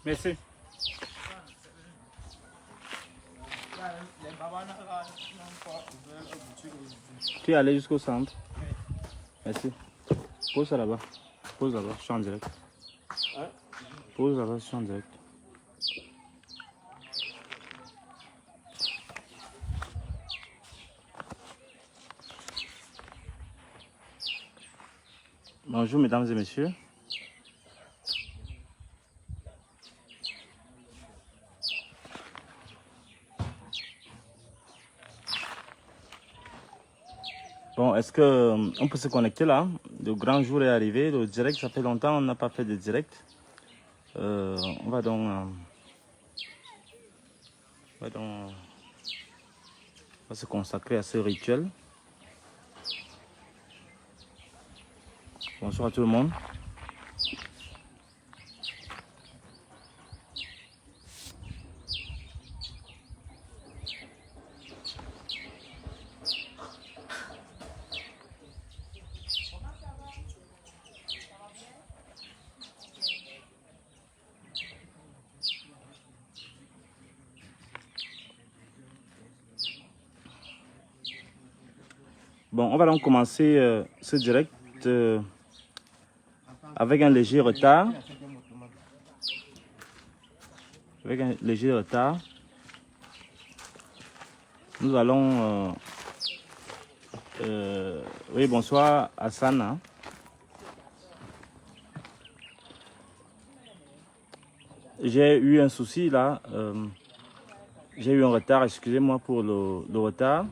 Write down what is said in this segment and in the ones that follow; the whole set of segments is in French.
Merci. Tu es allé jusqu'au centre. Merci. Pose ça là-bas. Pose là-bas, je suis en direct. Pose là-bas, je suis en direct. Bonjour mesdames et messieurs. Bon, est-ce qu'on peut se connecter là? Le grand jour est arrivé, le direct, ça fait longtemps on n'a pas fait de direct. On va donc, on va se consacrer à ce rituel. Bonsoir à tout le monde. Bon, on va donc commencer ce direct avec un léger retard. Nous allons... oui, bonsoir Hassan. Hein. J'ai eu un souci là. J'ai eu un retard, excusez-moi pour le retard.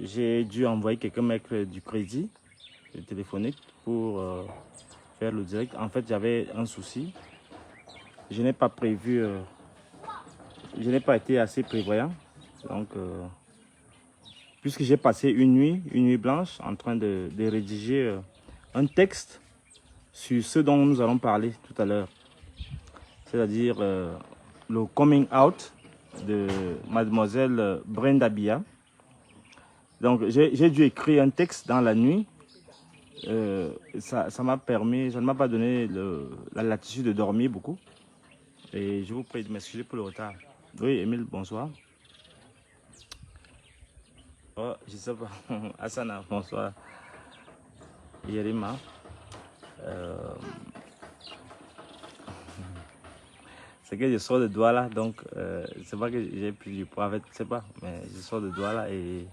J'ai dû envoyer quelqu'un mettre du crédit téléphonique pour faire le direct. En fait, j'avais un souci. Je n'ai pas prévu, je n'ai pas été assez prévoyant. Donc, puisque j'ai passé une nuit blanche en train de rédiger un texte sur ce dont nous allons parler tout à l'heure. C'est-à-dire le coming out de mademoiselle Brenda Biya. Donc, j'ai dû écrire un texte dans la nuit. Ça m'a permis, ça ne m'a pas donné la latitude de dormir beaucoup. Et je vous prie de m'excuser pour le retard. Oui, Émile, bonsoir. Oh, je sais pas. Hassana, bonsoir. Yerima. C'est que je sors de Douala, donc c'est pas que j'ai pris du poids, en fait, c'est pas. Mais je sors de Douala et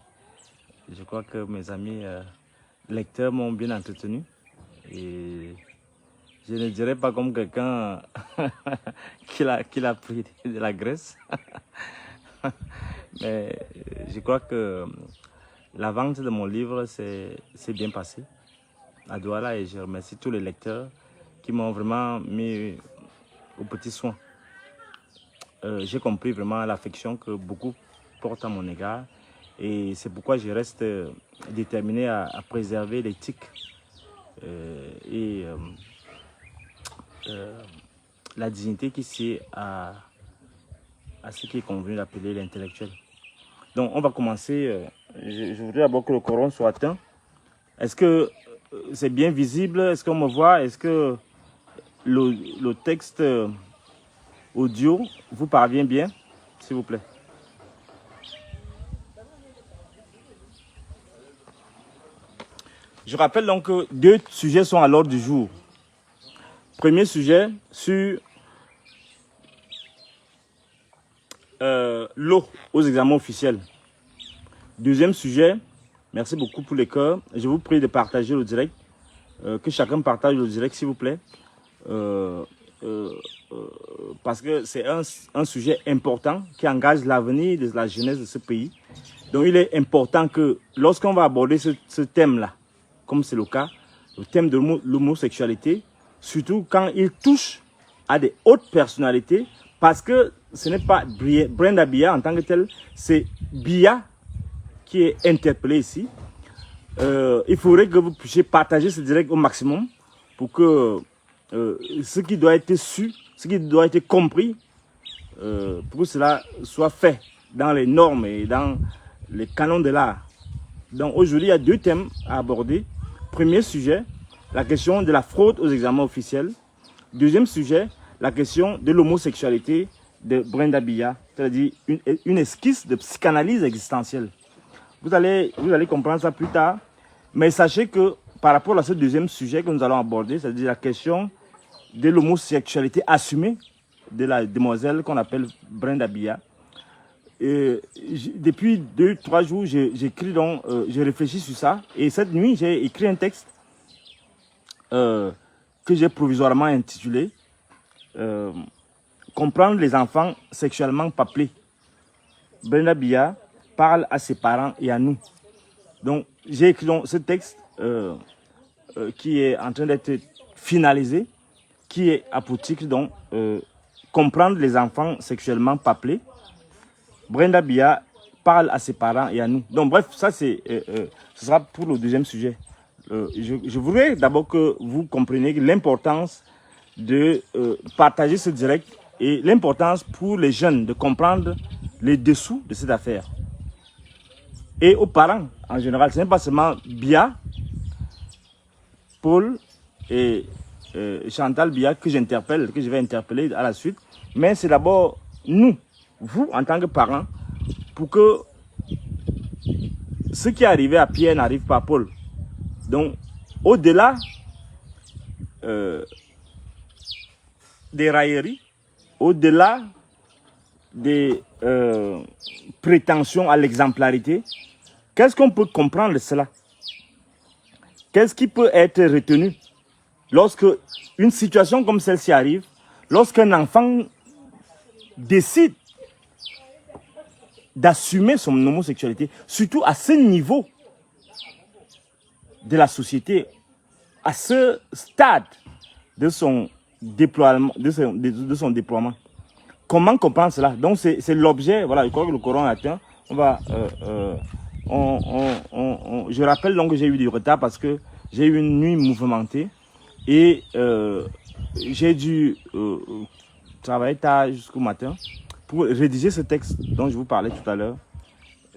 je crois que mes amis lecteurs m'ont bien entretenu. Et je ne dirais pas comme quelqu'un qui a pris de la graisse. Mais je crois que la vente de mon livre s'est bien passée à Douala et je remercie tous les lecteurs qui m'ont vraiment mis au petit soin. J'ai compris vraiment l'affection que beaucoup portent à mon égard et c'est pourquoi je reste déterminé à préserver l'éthique et la dignité qui sied à ce qui est convenu d'appeler l'intellectuel. Donc on va commencer. Je voudrais d'abord que le Coran soit atteint. Est-ce que c'est bien visible? Est-ce qu'on me voit? Est-ce que le texte audio vous parvient bien? S'il vous plaît. Je rappelle donc que 2 sujets sont à l'ordre du jour. Premier sujet sur l'eau aux examens officiels. Deuxième sujet, merci beaucoup pour les cœurs. Je vous prie de partager le direct. Que chacun partage le direct s'il vous plaît. Parce que c'est un sujet important qui engage l'avenir de la jeunesse de ce pays. Donc il est important que lorsqu'on va aborder ce thème-là, comme c'est le cas, le thème de l'homosexualité, surtout quand il touche à des hautes personnalités, parce que ce n'est pas Brenda Biya en tant que telle, c'est Biya qui est interpellé ici. Il faudrait que vous puissiez partager ce direct au maximum pour que ce qui doit être su, ce qui doit être compris, pour que cela soit fait dans les normes et dans les canons de l'art. Donc aujourd'hui, il y a 2 thèmes à aborder. Premier sujet, la question de la fraude aux examens officiels. Deuxième sujet, la question de l'homosexualité de Brenda Biya, c'est-à-dire une esquisse de psychanalyse existentielle. Vous allez comprendre ça plus tard, mais sachez que par rapport à ce deuxième sujet que nous allons aborder, c'est-à-dire la question de l'homosexualité assumée de la demoiselle qu'on appelle Brenda Biya, depuis 2-3 jours, j'écris donc, je réfléchis sur ça, et cette nuit, j'ai écrit un texte que j'ai provisoirement intitulé Comprendre les enfants sexuellement peuplés. Brenda Biya parle à ses parents et à nous. Donc, j'ai écrit donc ce texte qui est en train d'être finalisé, qui est à pour titre donc Comprendre les enfants sexuellement peuplés. Brenda Biya parle à ses parents et à nous. Donc, bref, ça, ce sera pour le deuxième sujet. Je voudrais d'abord que vous compreniez l'importance de partager ce direct et l'importance pour les jeunes de comprendre les dessous de cette affaire. Et aux parents, en général, ce n'est pas seulement Biya, Paul et Chantal Biya que j'interpelle, que je vais interpeller à la suite, mais c'est d'abord nous, vous, en tant que parents, pour que ce qui est arrivé à Pierre n'arrive pas à Paul. Donc, au-delà des railleries, au-delà des prétentions à l'exemplarité, qu'est-ce qu'on peut comprendre de cela? Qu'est-ce qui peut être retenu lorsque une situation comme celle-ci arrive, lorsqu'un enfant décide d'assumer son homosexualité, surtout à ce niveau de la société, à ce stade de son déploiement, de son déploiement. Comment comprendre cela? Donc c'est l'objet, voilà, je crois que le Coran atteint. On va, je rappelle donc que j'ai eu du retard parce que j'ai eu une nuit mouvementée et j'ai dû travailler tard jusqu'au matin pour rédiger ce texte dont je vous parlais tout à l'heure.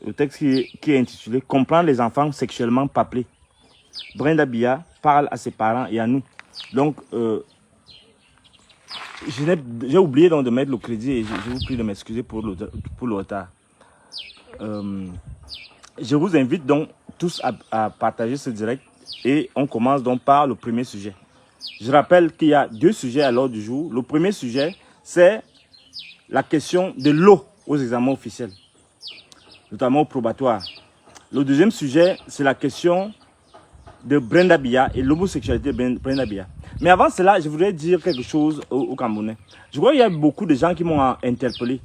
Le texte qui est intitulé « Comprendre les enfants sexuellement peuplés ». Brenda Biya parle à ses parents et à nous. Donc, j'ai oublié donc de mettre le crédit et je vous prie de m'excuser pour le retard. Je vous invite donc tous à partager ce direct et on commence donc par le premier sujet. Je rappelle qu'il y a deux sujets à l'ordre du jour. Le premier sujet, c'est la question de l'eau aux examens officiels, notamment au probatoire. Le deuxième sujet, c'est la question de Brenda Biya et l'homosexualité de Brenda Biya. Mais avant cela, je voudrais dire quelque chose aux Camerounais. Je crois qu'il y a beaucoup de gens qui m'ont interpellé.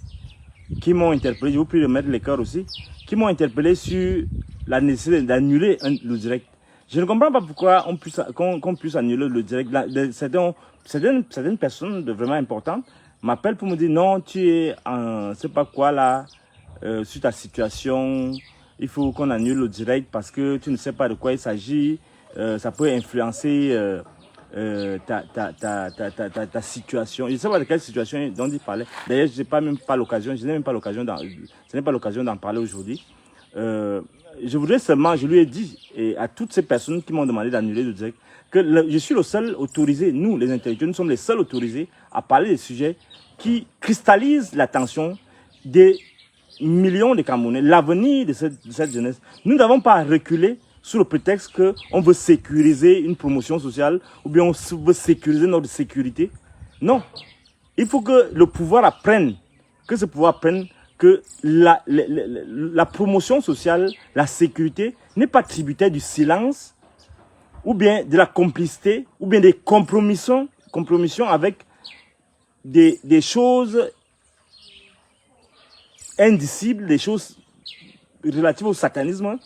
Je vous prie de mettre les cœurs aussi, qui m'ont interpellé sur la nécessité d'annuler le direct. Je ne comprends pas pourquoi qu'on puisse annuler le direct. Certaines personnes de vraiment importantes m'appellent pour me dire non, tu es en c'est pas quoi là, sur ta situation, il faut qu'on annule le direct parce que tu ne sais pas de quoi il s'agit, ça peut influencer ta situation. Je ne sais pas de quelle situation dont il parlait. D'ailleurs, je n'ai même pas l'occasion d'en parler aujourd'hui. Je voudrais seulement, je lui ai dit et à toutes ces personnes qui m'ont demandé d'annuler le direct que je suis le seul autorisé, nous les intellectuels, nous sommes les seuls autorisés à parler des sujets qui cristallisent l'attention des millions de Camerounais, l'avenir de cette jeunesse. Nous n'avons pas à reculer sous le prétexte qu'on veut sécuriser une promotion sociale ou bien on veut sécuriser notre sécurité. Non, il faut que le pouvoir apprenne, que ce pouvoir apprenne que la promotion sociale, la sécurité n'est pas tributaire du silence ou bien de la complicité ou bien des compromissions avec des choses indicibles, des choses relatives au satanisme.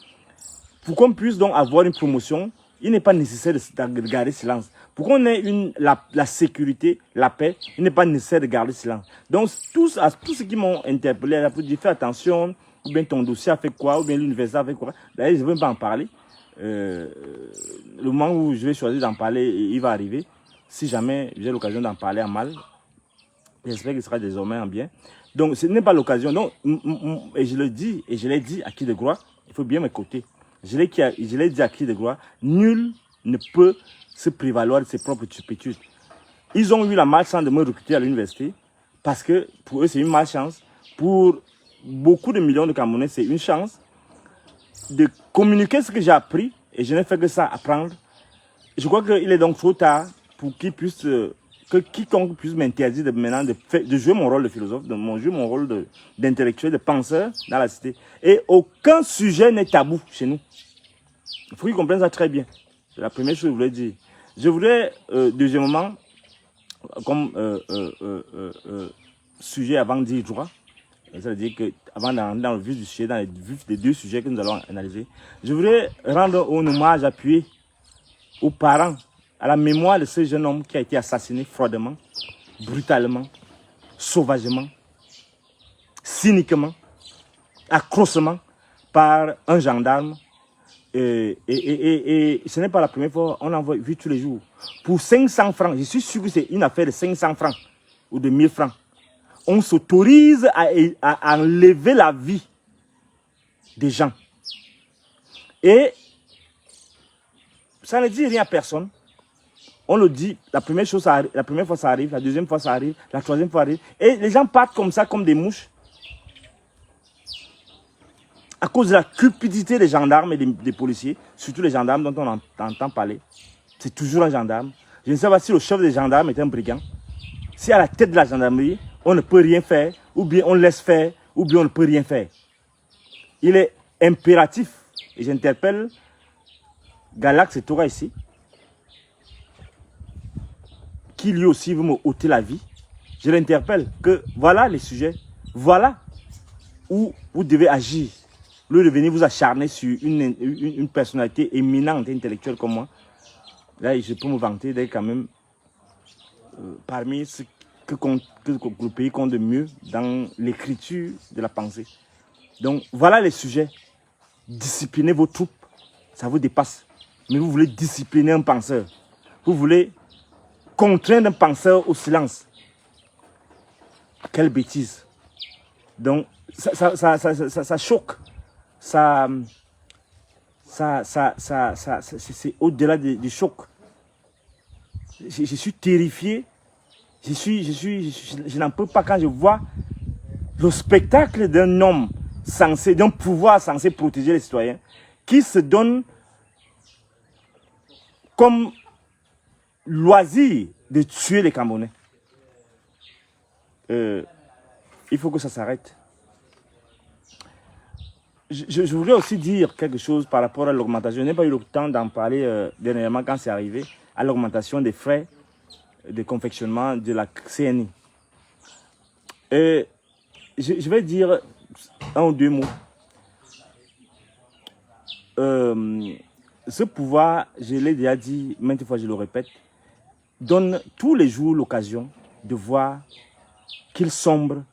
Pour qu'on puisse donc avoir une promotion, il n'est pas nécessaire de garder silence. Pour qu'on ait la sécurité, la paix, il n'est pas nécessaire de garder silence. Donc, tous ceux qui m'ont interpellé, pour dire fais attention, ou bien ton dossier a fait quoi, ou bien l'université a fait quoi. D'ailleurs, je ne veux pas en parler. Le moment où je vais choisir d'en parler, il va arriver. Si jamais j'ai l'occasion d'en parler en mal, j'espère qu'il sera désormais en bien. Donc, ce n'est pas l'occasion. Donc, et je le dis, et je l'ai dit à qui de gloire, il faut bien m'écouter. Je l'ai dit à qui de gloire, nul ne peut se prévaloir de ses propres turpitudes. Ils ont eu la malchance de me recruter à l'université parce que pour eux, c'est une malchance. Pour beaucoup de millions de Camerounais, c'est une chance de communiquer ce que j'ai appris et je n'ai fait que ça, apprendre. Je crois qu'il est donc trop tard pour qu'ils puissent, que quiconque puisse m'interdire de, maintenant de jouer mon rôle de philosophe, de jouer mon rôle d'intellectuel, de penseur dans la cité. Et aucun sujet n'est tabou chez nous. Il faut qu'ils comprennent ça très bien. C'est la première chose que je voulais dire. Je voudrais, deuxièmement, comme sujet avant de dire droit, ça veut dire qu'avant d'entrer dans le vif du sujet, dans le vif des deux sujets que nous allons analyser, je voudrais rendre un hommage appuyé aux parents, à la mémoire de ce jeune homme qui a été assassiné froidement, brutalement, sauvagement, cyniquement, atrocement par un gendarme. Et ce n'est pas la première fois, on en voit vu tous les jours. Pour 500 francs, je suis sûr que c'est une affaire de 500 francs ou de 1000 francs. On s'autorise à enlever la vie des gens. Et ça ne dit rien à personne. On le dit, la première fois ça arrive, la deuxième fois ça arrive, la troisième fois ça arrive. Et les gens partent comme ça, comme des mouches. À cause de la cupidité des gendarmes et des policiers, surtout les gendarmes dont on entend parler. C'est toujours un gendarme. Je ne sais pas si le chef des gendarmes est un brigand. Si à la tête de la gendarmerie, on ne peut rien faire, ou bien on laisse faire, ou bien on ne peut rien faire. Il est impératif, et j'interpelle Galax et Tora ici, qui lui aussi veut me ôter la vie. Je l'interpelle que voilà les sujets, voilà où vous devez agir. Au lieu de venir vous acharner sur une personnalité éminente, intellectuelle comme moi, là je peux me vanter d'être quand même parmi ceux que le pays compte de mieux dans l'écriture de la pensée. Donc voilà les sujets. Disciplinez vos troupes, ça vous dépasse. Mais vous voulez discipliner un penseur. Vous voulez contraindre un penseur au silence. Quelle bêtise. Donc ça choque. C'est au-delà du choc. Je suis terrifié. Je n'en peux pas quand je vois le spectacle d'un homme censé, d'un pouvoir censé protéger les citoyens, qui se donne comme loisir de tuer les Camerounais. Il faut que ça s'arrête. Je voudrais aussi dire quelque chose par rapport à l'augmentation. Je n'ai pas eu le temps d'en parler dernièrement quand c'est arrivé, à l'augmentation des frais de confectionnement de la CNI. Je vais dire un ou deux mots. Ce pouvoir, je l'ai déjà dit maintes fois, je le répète, donne tous les jours l'occasion de voir qu'il sombre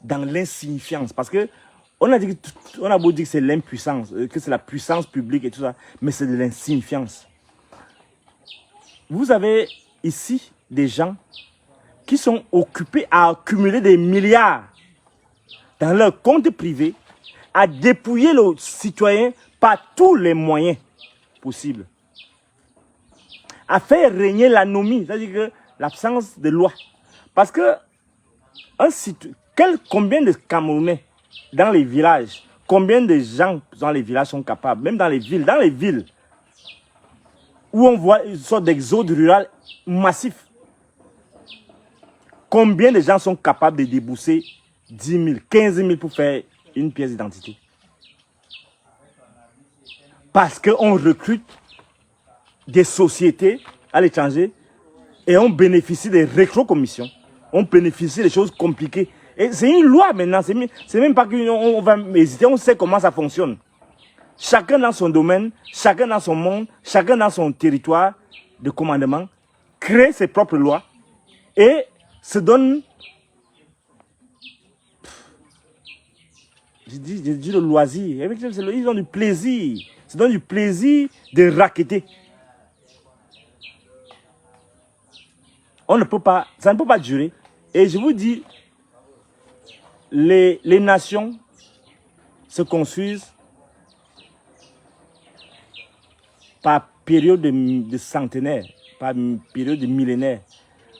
dans l'insignifiance. Parce que on a beau dire que c'est l'impuissance, que c'est la puissance publique et tout ça, mais c'est de l'insignifiance. Vous avez ici des gens qui sont occupés à accumuler des milliards dans leur compte privé, à dépouiller le citoyen par tous les moyens possibles, à faire régner l'anomie, c'est-à-dire que l'absence de loi. Parce que combien de Camerounais dans les villages, combien de gens dans les villages sont capables, même dans les villes, où on voit une sorte d'exode rural massif, combien de gens sont capables de débourser 10 000, 15 000 pour faire une pièce d'identité? Parce qu'on recrute des sociétés à l'étranger et on bénéficie des rétrocommissions, on bénéficie des choses compliquées. Et c'est une loi maintenant, c'est même pas qu'on va hésiter, on sait comment ça fonctionne. Chacun dans son domaine, chacun dans son monde, chacun dans son territoire de commandement, crée ses propres lois et se donne, je dis le loisir, ils ont du plaisir, se donnent du plaisir de racketter. Ça ne peut pas durer. Et je vous dis, les nations se construisent par période de centenaires. par période de millénaires.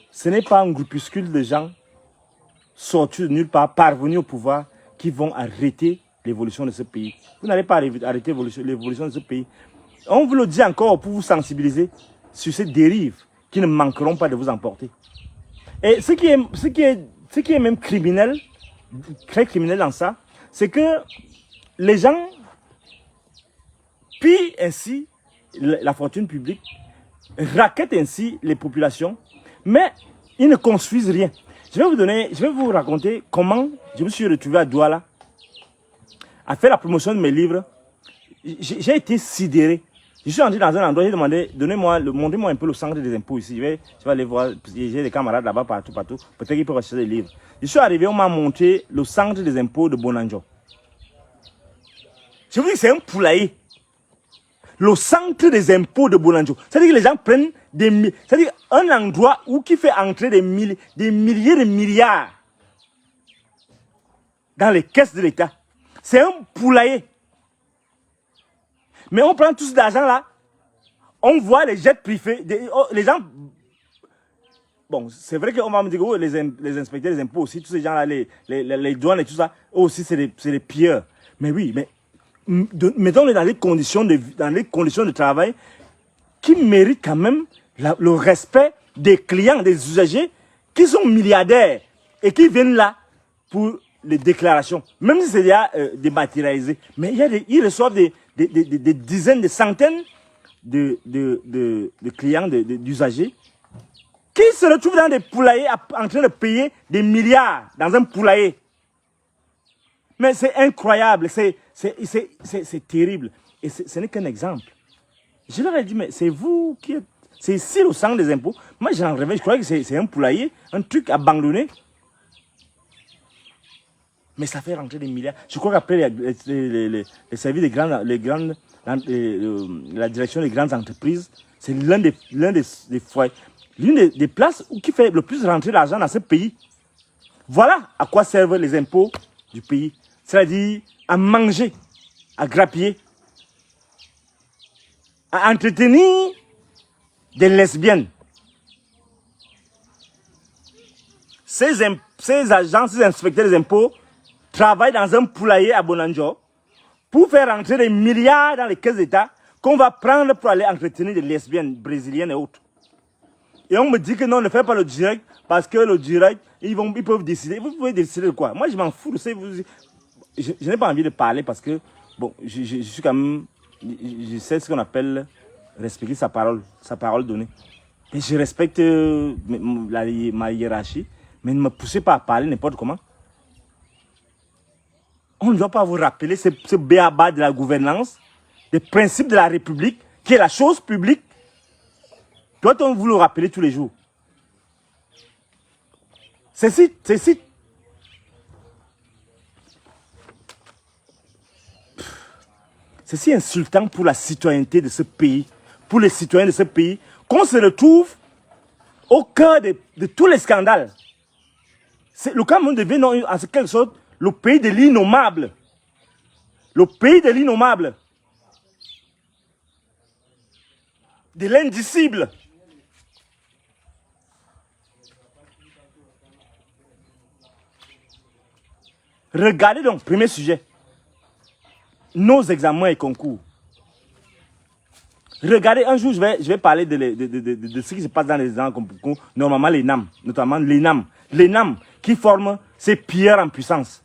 Ce n'est pas un groupuscule de gens sortis de nulle part, parvenus au pouvoir, qui vont arrêter l'évolution de ce pays. Vous n'allez pas arrêter l'évolution de ce pays. On vous le dit encore pour vous sensibiliser sur ces dérives qui ne manqueront pas de vous emporter. Et ce qui est même criminel, très criminel dans ça, c'est que les gens pillent ainsi la fortune publique, raquettent ainsi les populations, mais ils ne construisent rien. Je vais vous raconter comment je me suis retrouvé à Douala à faire la promotion de mes livres. J'ai été sidéré. Je suis entré dans un endroit, j'ai demandé, montrez-moi un peu le centre des impôts ici. Je vais aller voir, j'ai des camarades là-bas partout. Peut-être qu'ils peuvent acheter des livres. Je suis arrivé, on m'a montré le centre des impôts de Bonanjo. Je vous dis, c'est un poulailler. Le centre des impôts de Bonanjo. C'est-à-dire que les gens prennent c'est-à-dire un endroit qui fait entrer des milliers de milliards dans les caisses de l'État. C'est un poulailler. Mais on prend tout cet argent-là, on voit les jets privés, les gens... Bon, c'est vrai qu'on va me dire, oh, les inspecteurs des impôts aussi, tous ces gens-là, les douanes et tout ça, eux aussi, c'est des pilleurs. Mais oui, mais mettons-les dans les conditions de travail qui méritent quand même le respect des clients, des usagers, qui sont milliardaires et qui viennent là pour les déclarations. Même si c'est déjà dématérialisé. Mais ils reçoivent des dizaines, des centaines de clients, d'usagers, qui se retrouvent dans des poulaillers en train de payer des milliards dans un poulailler. Mais c'est incroyable, c'est terrible. Et ce n'est qu'un exemple. Je leur ai dit, mais c'est vous qui êtes... C'est ici le centre des impôts. Moi, j'en rêvais, je croyais que c'est un poulailler, un truc abandonné. Mais ça fait rentrer des milliards. Je crois qu'après les services la direction des grandes entreprises, c'est l'un des foyers, l'une des places qui fait le plus rentrer d'argent dans ce pays. Voilà à quoi servent les impôts du pays. C'est-à-dire à manger, à grappiller, à entretenir des lesbiennes. Ces agents, ces inspecteurs des impôts travaillent dans un poulailler à Bonanjo pour faire rentrer des milliards dans les caisses d'État qu'on va prendre pour aller entretenir des lesbiennes brésiliennes et autres. Et on me dit que non, ne faites pas le direct parce que le direct, ils peuvent décider. Vous pouvez décider de quoi? Moi, je m'en fous. Je n'ai pas envie de parler parce que, bon, je suis quand même, je sais ce qu'on appelle respecter sa parole donnée. Et je respecte ma hiérarchie, mais ne me poussez pas à parler n'importe comment. On ne doit pas vous rappeler ce béaba de la gouvernance, des principes de la République, qui est la chose publique. Doit-on vous le rappeler tous les jours? C'est si insultant pour la citoyenneté de ce pays, pour les citoyens de ce pays, qu'on se retrouve au cœur de tous les scandales. Le Cameroun devient en quelque sorte le pays de l'innommable. Le pays de l'innommable. De l'indicible. Regardez donc, premier sujet. Nos examens et concours. Regardez, un jour, je vais parler de ce qui se passe dans les examens et concours, normalement les NAM, notamment les NAM. Les NAM qui forment ces pilleurs en puissance.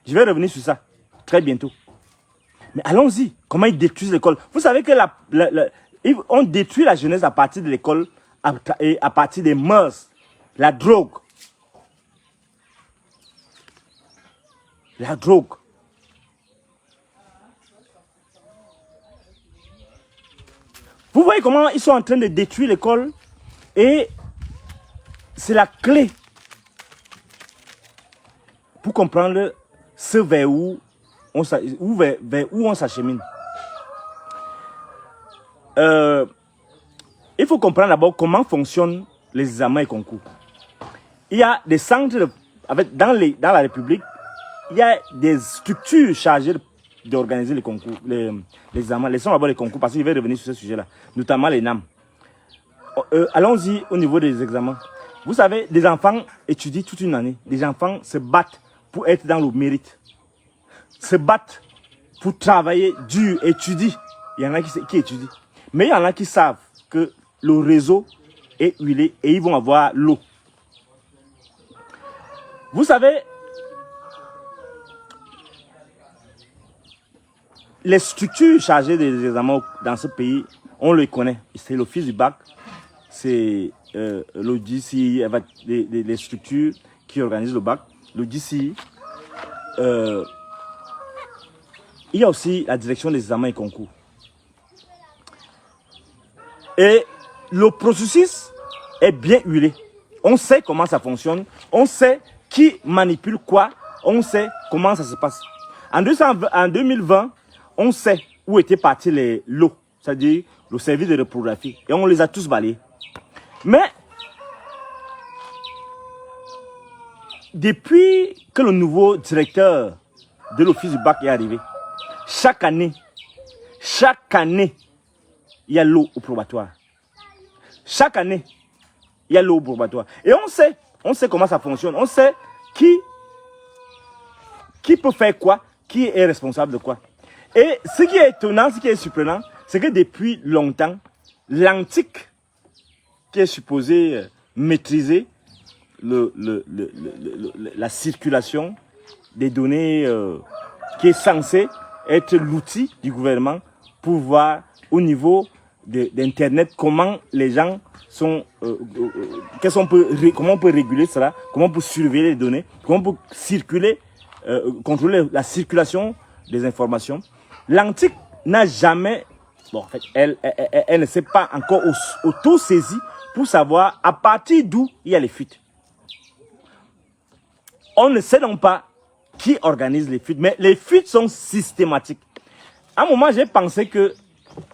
Je vais revenir sur ça très bientôt. Mais allons-y, comment ils détruisent l'école. Vous savez que on détruit la jeunesse à partir de l'école et à partir des mœurs, la drogue. La drogue. Vous voyez comment ils sont en train de détruire l'école et c'est la clé pour comprendre vers où on s'achemine. Il faut comprendre d'abord comment fonctionnent les examens et concours. Il y a des centres, dans la République, il y a des structures chargées d'organiser les concours, les examens. Laissons d'abord les concours parce que je vais revenir sur ce sujet-là, notamment les NAM. allons-y au niveau des examens. Vous savez, des enfants étudient toute une année. Des enfants se battent pour être dans le mérite. Se battent pour travailler dur, étudient. Il y en a qui étudient. Mais il y en a qui savent que le réseau est huilé et ils vont avoir l'eau. Vous savez, les structures chargées des examens dans ce pays, on les connaît. C'est l'office du bac, c'est le DCI, les structures qui organisent le bac, le DCI. Il y a aussi la direction des examens et concours. Et le processus est bien huilé. On sait comment ça fonctionne, on sait qui manipule quoi, on sait comment ça se passe. En 2020, on sait où étaient partis les lots, c'est-à-dire le service de reprographie, et on les a tous balayés. Mais, depuis que le nouveau directeur de l'office du bac est arrivé, chaque année, il y a l'eau au probatoire. Chaque année, il y a l'eau au probatoire. Et on sait comment ça fonctionne. On sait qui peut faire quoi, qui est responsable de quoi. Et ce qui est étonnant, ce qui est surprenant, c'est que depuis longtemps, l'antique qui est supposé maîtriser la circulation des données, qui est censé être l'outil du gouvernement pour voir au niveau d'Internet comment les gens sont, comment on peut réguler cela, comment on peut surveiller les données, comment on peut circuler, contrôler la circulation des informations. L'antique n'a jamais, bon, en fait, elle ne s'est pas encore auto-saisie pour savoir à partir d'où il y a les fuites. On ne sait donc pas qui organise les fuites, mais les fuites sont systématiques. À un moment, j'ai pensé que,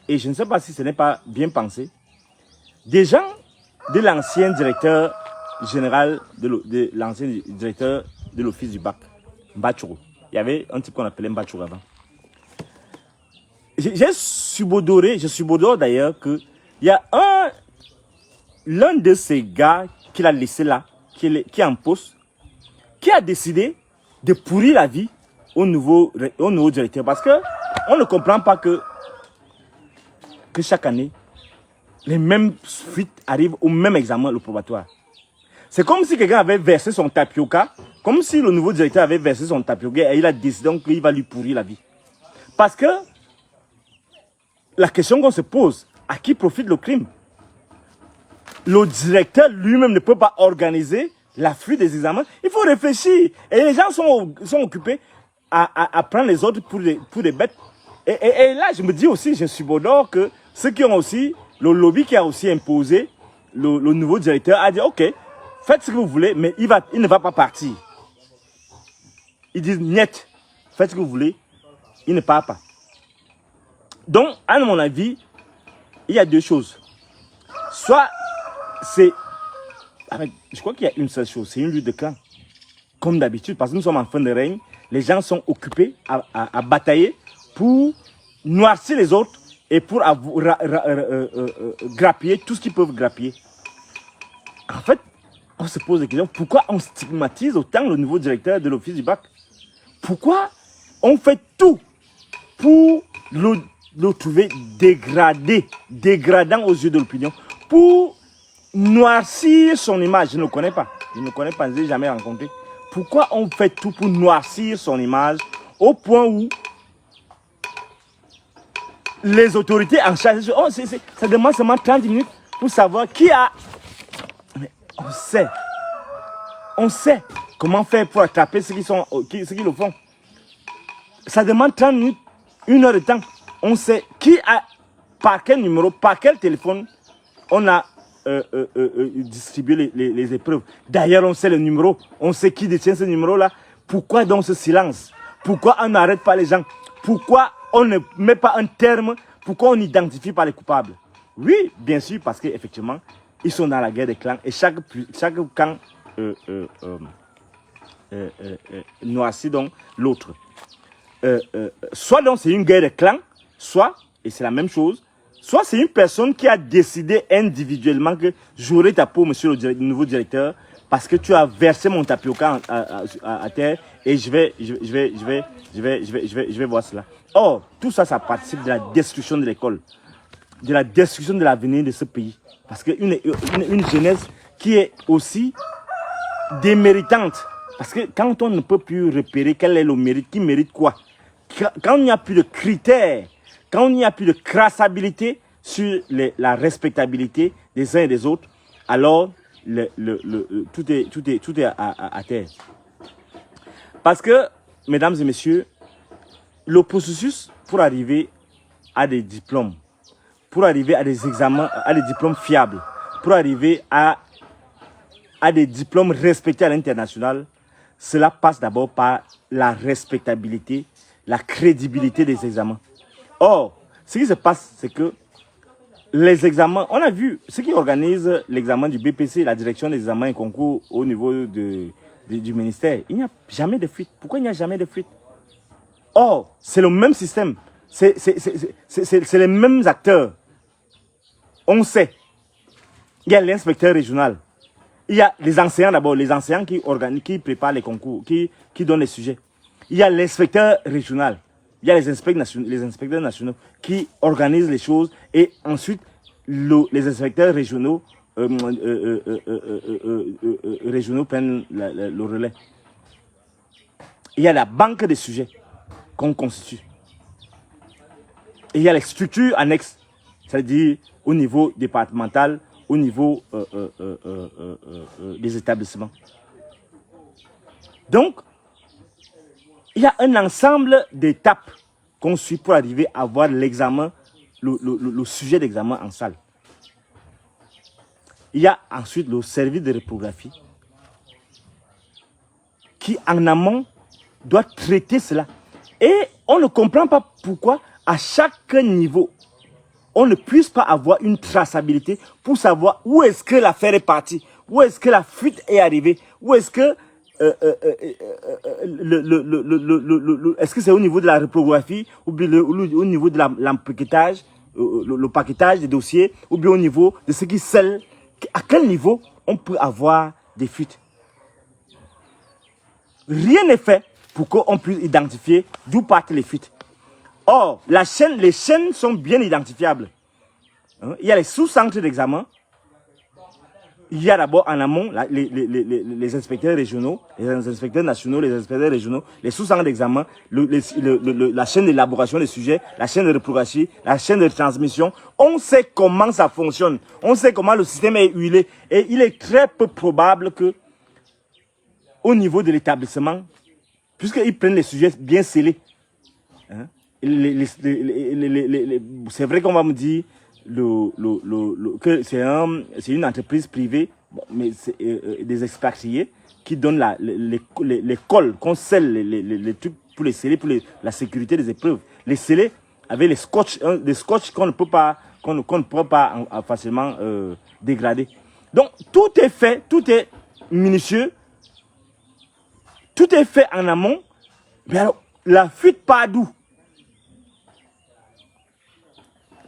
et je ne sais pas si ce n'est pas bien pensé, des gens de l'ancien directeur général, de l'ancien directeur de l'office du bac, Mbachoro. Il y avait un type qu'on appelait Mbachoro avant. Je subodore d'ailleurs qu'il y a l'un de ces gars qu'il a laissé là, qui est en poste, qui a décidé de pourrir la vie au nouveau directeur. Parce qu'on ne comprend pas que chaque année, les mêmes fuites arrivent au même examen, le probatoire. C'est comme si quelqu'un avait versé son tapioca, comme si le nouveau directeur avait versé son tapioca et il a décidé qu'il va lui pourrir la vie. Parce que la question qu'on se pose, à qui profite le crime? Le directeur lui-même ne peut pas organiser la fuite des examens. Il faut réfléchir. Et les gens sont occupés à prendre les autres pour des bêtes. Et là, je me dis aussi, je subodore que ceux qui ont aussi, le lobby qui a aussi imposé, le nouveau directeur a dit, ok, faites ce que vous voulez, mais il ne va pas partir. Ils disent, niet, faites ce que vous voulez, il ne part pas. Donc, à mon avis, il y a deux choses. Soit, je crois qu'il y a une seule chose, c'est une lutte de clan. Comme d'habitude, parce que nous sommes en fin de règne, les gens sont occupés à batailler pour noircir les autres et pour grappiller tout ce qu'ils peuvent grappiller. En fait, on se pose la question, pourquoi on stigmatise autant le nouveau directeur de l'office du bac? Pourquoi on fait tout pour le trouver dégradant aux yeux de l'opinion, pour noircir son image? Je ne le connais pas, je ne les ai jamais rencontré. Pourquoi on fait tout pour noircir son image au point où les autorités en charge, ça demande seulement 30 minutes pour savoir qui a... Mais on sait comment faire pour attraper ceux qui le font. Ça demande 30 minutes, 1 heure de temps. On sait qui a, par quel numéro, par quel téléphone on a distribué les épreuves. D'ailleurs, on sait le numéro, on sait qui détient ce numéro-là. Pourquoi donc ce silence? Pourquoi on n'arrête pas les gens? Pourquoi on ne met pas un terme? Pourquoi on n'identifie pas les coupables? Oui, bien sûr, parce qu'effectivement, ils sont dans la guerre des clans et chaque camp noircit donc l'autre. Soit donc c'est une guerre de clans, soit, et c'est la même chose, soit c'est une personne qui a décidé individuellement que j'aurai ta peau, monsieur le nouveau directeur, parce que tu as versé mon tapioca à terre et je vais voir cela. Or, tout ça, ça participe de la destruction de l'école, de la destruction de l'avenir de ce pays. Parce qu'une jeunesse qui est aussi déméritante. Parce que quand on ne peut plus repérer quel est le mérite, qui mérite quoi, quand il n'y a plus de critères, quand il n'y a plus de traçabilité sur la respectabilité des uns et des autres, alors tout est à terre. Parce que, mesdames et messieurs, le processus pour arriver à des diplômes, pour arriver à des examens, à des diplômes fiables, pour arriver à des diplômes respectés à l'international, cela passe d'abord par la respectabilité, la crédibilité des examens. Or, ce qui se passe, c'est que les examens, on a vu ceux qui organisent l'examen du BPC, la direction des examens et concours au niveau du ministère, il n'y a jamais de fuite. Pourquoi il n'y a jamais de fuite? Or, c'est le même système, c'est les mêmes acteurs. On sait, il y a l'inspecteur régional, il y a les enseignants d'abord, les enseignants qui préparent les concours, qui donnent les sujets. Il y a l'inspecteur régional, il y a les inspecteurs nationaux qui organisent les choses et ensuite les inspecteurs régionaux, prennent le relais. Il y a la banque des sujets qu'on constitue. Et il y a les structures annexes, c'est-à-dire au niveau départemental, au niveau des établissements. Donc, il y a un ensemble d'étapes qu'on suit pour arriver à avoir l'examen, le sujet d'examen en salle. Il y a ensuite le service de reprographie qui, en amont, doit traiter cela. Et on ne comprend pas pourquoi, à chaque niveau, on ne puisse pas avoir une traçabilité pour savoir où est-ce que l'affaire est partie, où est-ce que la fuite est arrivée, où est-ce que est-ce que c'est au niveau de la reprographie ou bien au niveau de l'empaquetage, le paquetage des dossiers, ou bien au niveau de ce qui scelle. À quel niveau on peut avoir des fuites? Rien n'est fait pour qu'on puisse identifier d'où partent les fuites. Or, les chaînes sont bien identifiables. Il y a les sous-centres d'examen. Il y a d'abord en amont les inspecteurs régionaux, les inspecteurs nationaux, les inspecteurs régionaux, les sous-centres d'examen, la chaîne d'élaboration des sujets, la chaîne de reprographie, la chaîne de transmission. On sait comment ça fonctionne. On sait comment le système est huilé. Et il est très peu probable que, au niveau de l'établissement, puisqu'ils prennent les sujets bien scellés, c'est vrai qu'on va me dire que c'est une entreprise privée, mais c'est des expatriés qui donnent les cols, qu'on scelle les trucs pour les sceller, pour la sécurité des épreuves. Les sceller avec des scotch qu'on ne peut pas facilement dégrader. Donc tout est fait, tout est minutieux, tout est fait en amont. Mais alors, la fuite part d'où?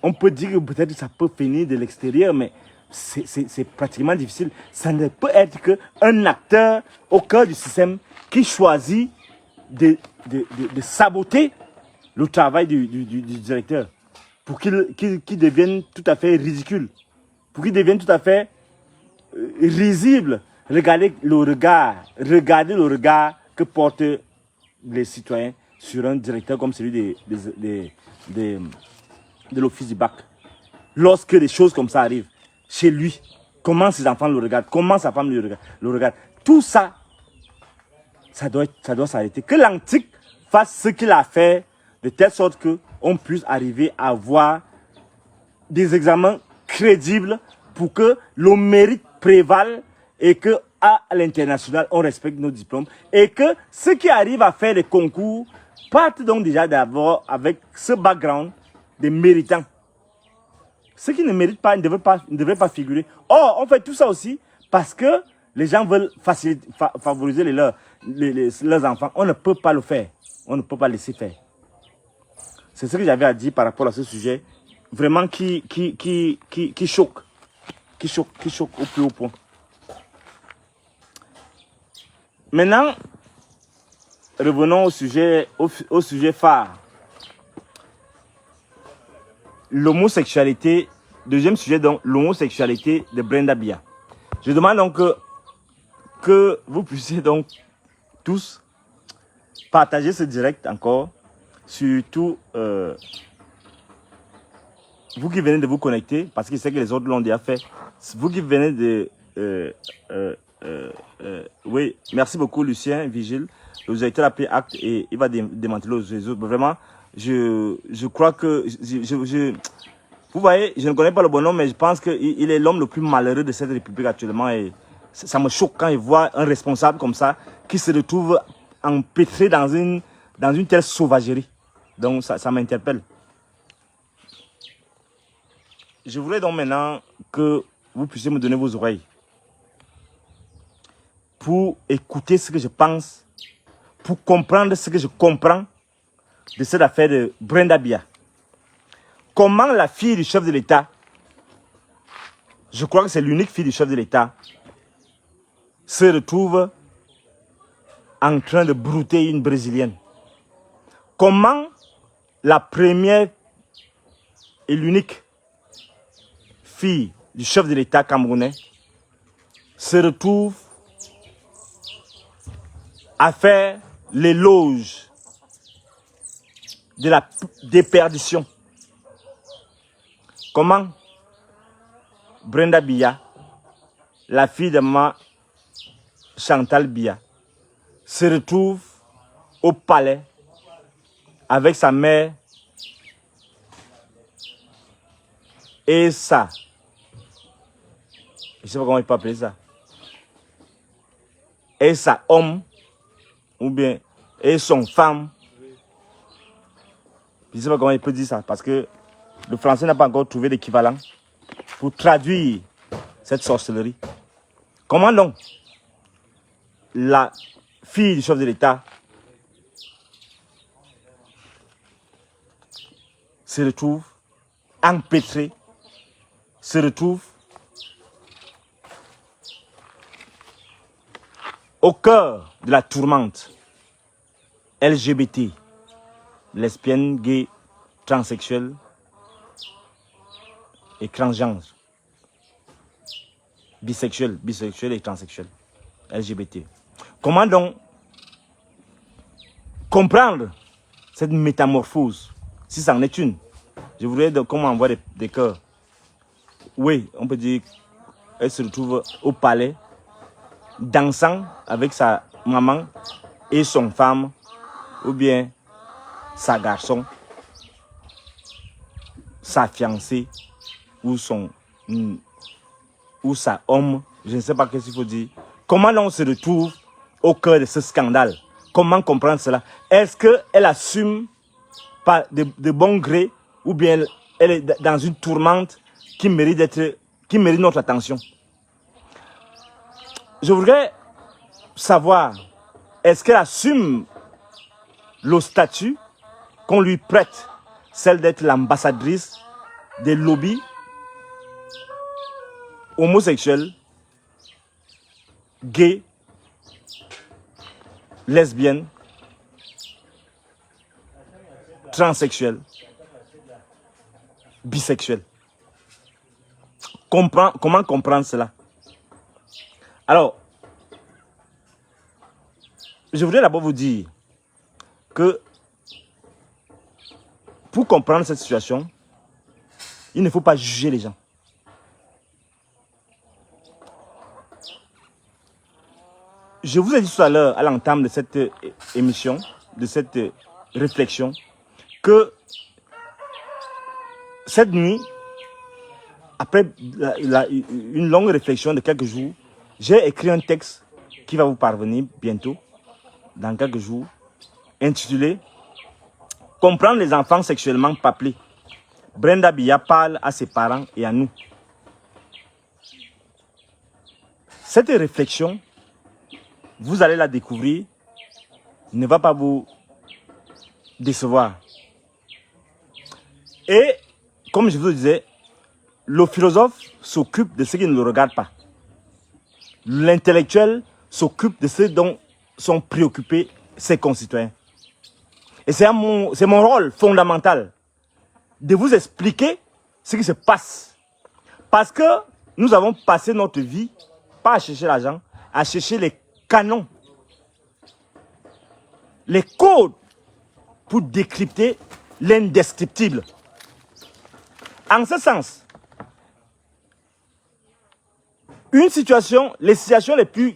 On peut dire que peut-être ça peut venir de l'extérieur, mais c'est pratiquement difficile. Ça ne peut être qu'un acteur au cœur du système qui choisit de saboter le travail du directeur pour qu'il devienne tout à fait ridicule, pour qu'il devienne tout à fait risible. Regardez le regard que portent les citoyens sur un directeur comme celui de l'office du bac. Lorsque des choses comme ça arrivent chez lui, comment ses enfants le regardent, comment sa femme le regarde, tout ça, ça doit s'arrêter. Que l'antique fasse ce qu'il a fait de telle sorte qu'on puisse arriver à avoir des examens crédibles pour que le mérite prévale et que à l'international, on respecte nos diplômes et que ceux qui arrivent à faire des concours partent donc déjà d'abord avec ce background des méritants. Ceux qui ne méritent pas ne devraient pas figurer. Or, on fait tout ça aussi parce que les gens veulent favoriser leurs enfants. On ne peut pas le faire. On ne peut pas laisser faire. C'est ce que j'avais à dire par rapport à ce sujet. vraiment qui choque. Qui choque au plus haut point. Maintenant, revenons au sujet phare. L'homosexualité, deuxième sujet donc, l'homosexualité de Brenda Biya. Je demande donc que vous puissiez donc tous partager ce direct encore, surtout vous qui venez de vous connecter, parce que je sais que les autres l'ont déjà fait. Vous qui venez de... oui, merci beaucoup Lucien, Vigile. Vous avez été appelé acte et il va démanteler les autres. Vraiment, je crois que... vous voyez, je ne connais pas le bonhomme, mais je pense qu'il est l'homme le plus malheureux de cette république actuellement. Et ça me choque quand il voit un responsable comme ça qui se retrouve empêtré dans une telle sauvagerie. Donc ça m'interpelle. Je voudrais donc maintenant que vous puissiez me donner vos oreilles pour écouter ce que je pense, pour comprendre ce que je comprends de cette affaire de Brenda Biya. Comment la fille du chef de l'État, je crois que c'est l'unique fille du chef de l'État, se retrouve en train de brouter une Brésilienne. Comment la première et l'unique fille du chef de l'État camerounais se retrouve à faire l'éloge de la déperdition. Comment Brenda Biya, la fille de ma Chantal Biya, se retrouve au palais avec sa mère et ça. Je ne sais pas comment il peut appeler ça. Et sa homme, ou bien, et son femme. Je ne sais pas comment il peut dire ça, parce que le français n'a pas encore trouvé l'équivalent pour traduire cette sorcellerie. Comment donc la fille du chef de l'État se retrouve empêtrée, se retrouve au cœur de la tourmente LGBT, lesbienne, gay, transsexuelle et transgenre, bisexuel et transsexuel, LGBT. Comment donc comprendre cette métamorphose, si ça en est une? Je voudrais donc comment on voit des cœurs. Oui, on peut dire qu'elle se retrouve au palais, dansant avec sa maman et son femme, ou bien sa garçon, sa fiancée, ou sa homme, je ne sais pas qu'est-ce qu'il faut dire. Comment on se retrouve au cœur de ce scandale? Comment comprendre cela? Est-ce qu'elle assume pas de bon gré, ou bien elle est dans une tourmente qui mérite notre attention? Je voudrais savoir, est-ce qu'elle assume le statut qu'on lui prête, celle d'être l'ambassadrice des lobbies homosexuels, gays, lesbiennes, transsexuels, bisexuels? Comment comprendre cela? Alors, je voudrais d'abord vous dire que pour comprendre cette situation, il ne faut pas juger les gens. Je vous ai dit tout à l'heure, à l'entame de cette émission, de cette réflexion, que cette nuit, après une longue réflexion de quelques jours, j'ai écrit un texte qui va vous parvenir bientôt, dans quelques jours, intitulé « Comprendre les enfants sexuellement paplés ». Brenda Biya parle à ses parents et à nous. Cette réflexion, vous allez la découvrir, ne va pas vous décevoir. Et comme je vous le disais, le philosophe s'occupe de ce qui ne le regarde pas. L'intellectuel s'occupe de ce dont sont préoccupés ses concitoyens. Et c'est mon rôle fondamental de vous expliquer ce qui se passe. Parce que nous avons passé notre vie, pas à chercher l'argent, à chercher les canons, les codes pour décrypter l'indescriptible. En ce sens, les situations les plus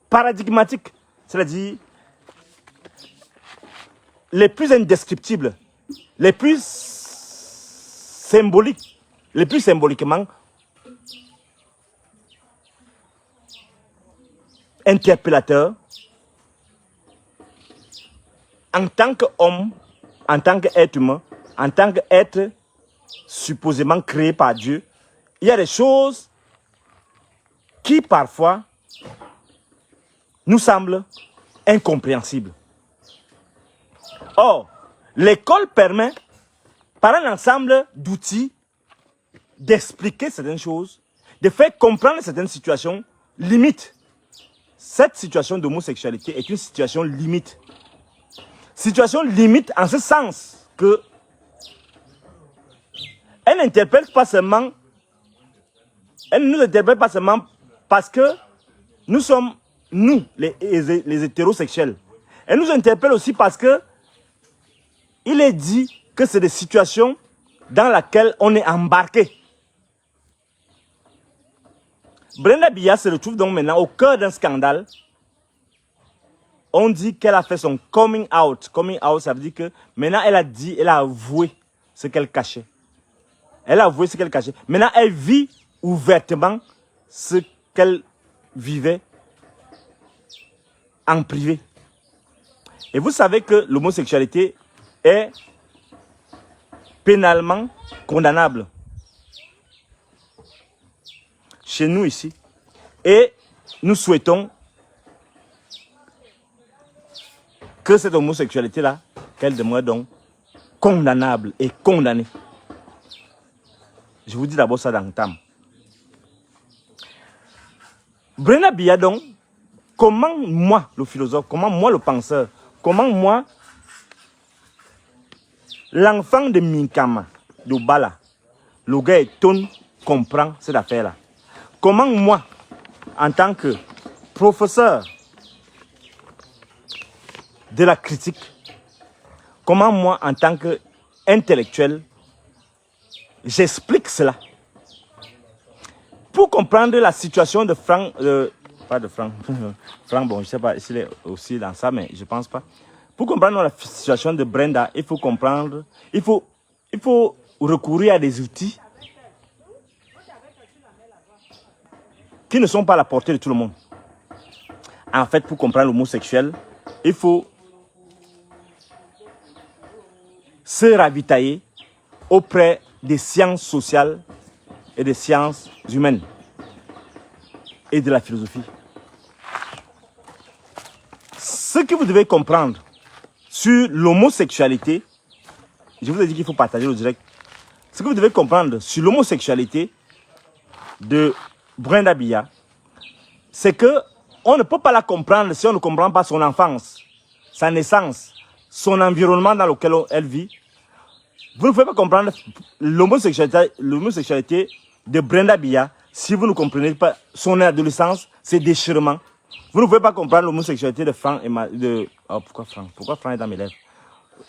paradigmatiques, c'est-à-dire les plus indescriptibles, les plus symboliques, les plus symboliquement interpellateurs, en tant qu'homme, en tant qu'être humain, en tant qu'être supposément créé par Dieu, il y a des choses qui parfois nous semblent incompréhensibles. Or, l'école permet, par un ensemble d'outils, d'expliquer certaines choses, de faire comprendre certaines situations limites. Cette situation d'homosexualité est une situation limite. Situation limite en ce sens que elle n'interpelle pas seulement, elle ne nous interpelle pas seulement parce que nous sommes, nous, les hétérosexuels. Elle nous interpelle aussi parce que il est dit que c'est des situations dans lesquelles on est embarqué. Brenda Biya se retrouve donc maintenant au cœur d'un scandale. On dit qu'elle a fait son coming out. Coming out, ça veut dire que maintenant elle a dit, elle a avoué ce qu'elle cachait. Elle a avoué ce qu'elle cachait. Maintenant, elle vit ouvertement ce qu'elle vivait en privé. Et vous savez que l'homosexualité est pénalement condamnable chez nous ici. Et nous souhaitons que cette homosexualité-là, qu'elle demeure donc condamnable et condamnée. Je vous dis d'abord ça dans le temps. Brenda Biya donc, comment moi, le philosophe, comment moi, le penseur, comment moi, l'enfant de Minkama, de Bala, le gars étonne, comprend cette affaire-là. Comment moi, en tant que professeur de la critique, comment moi, en tant qu'intellectuel, j'explique cela. Pour comprendre la situation de Franck, pas de Franck, Franck, bon, je ne sais pas s'il est aussi dans ça, mais je ne pense pas. Pour comprendre la situation de Brenda, il faut comprendre, il faut recourir à des outils qui ne sont pas à la portée de tout le monde. En fait, pour comprendre l'homosexuel, il faut se ravitailler auprès des sciences sociales et des sciences humaines et de la philosophie. Ce que vous devez comprendre sur l'homosexualité, je vous ai dit qu'il faut partager le direct. Ce que vous devez comprendre sur l'homosexualité de Brenda Biya, c'est que on ne peut pas la comprendre si on ne comprend pas son enfance, sa naissance, son environnement dans lequel elle vit. Vous ne pouvez pas comprendre l'homosexualité de Brenda Biya si vous ne comprenez pas son adolescence, ses déchirements. Vous ne pouvez pas comprendre l'homosexualité de Franck et pourquoi Franck est dans mes lèvres?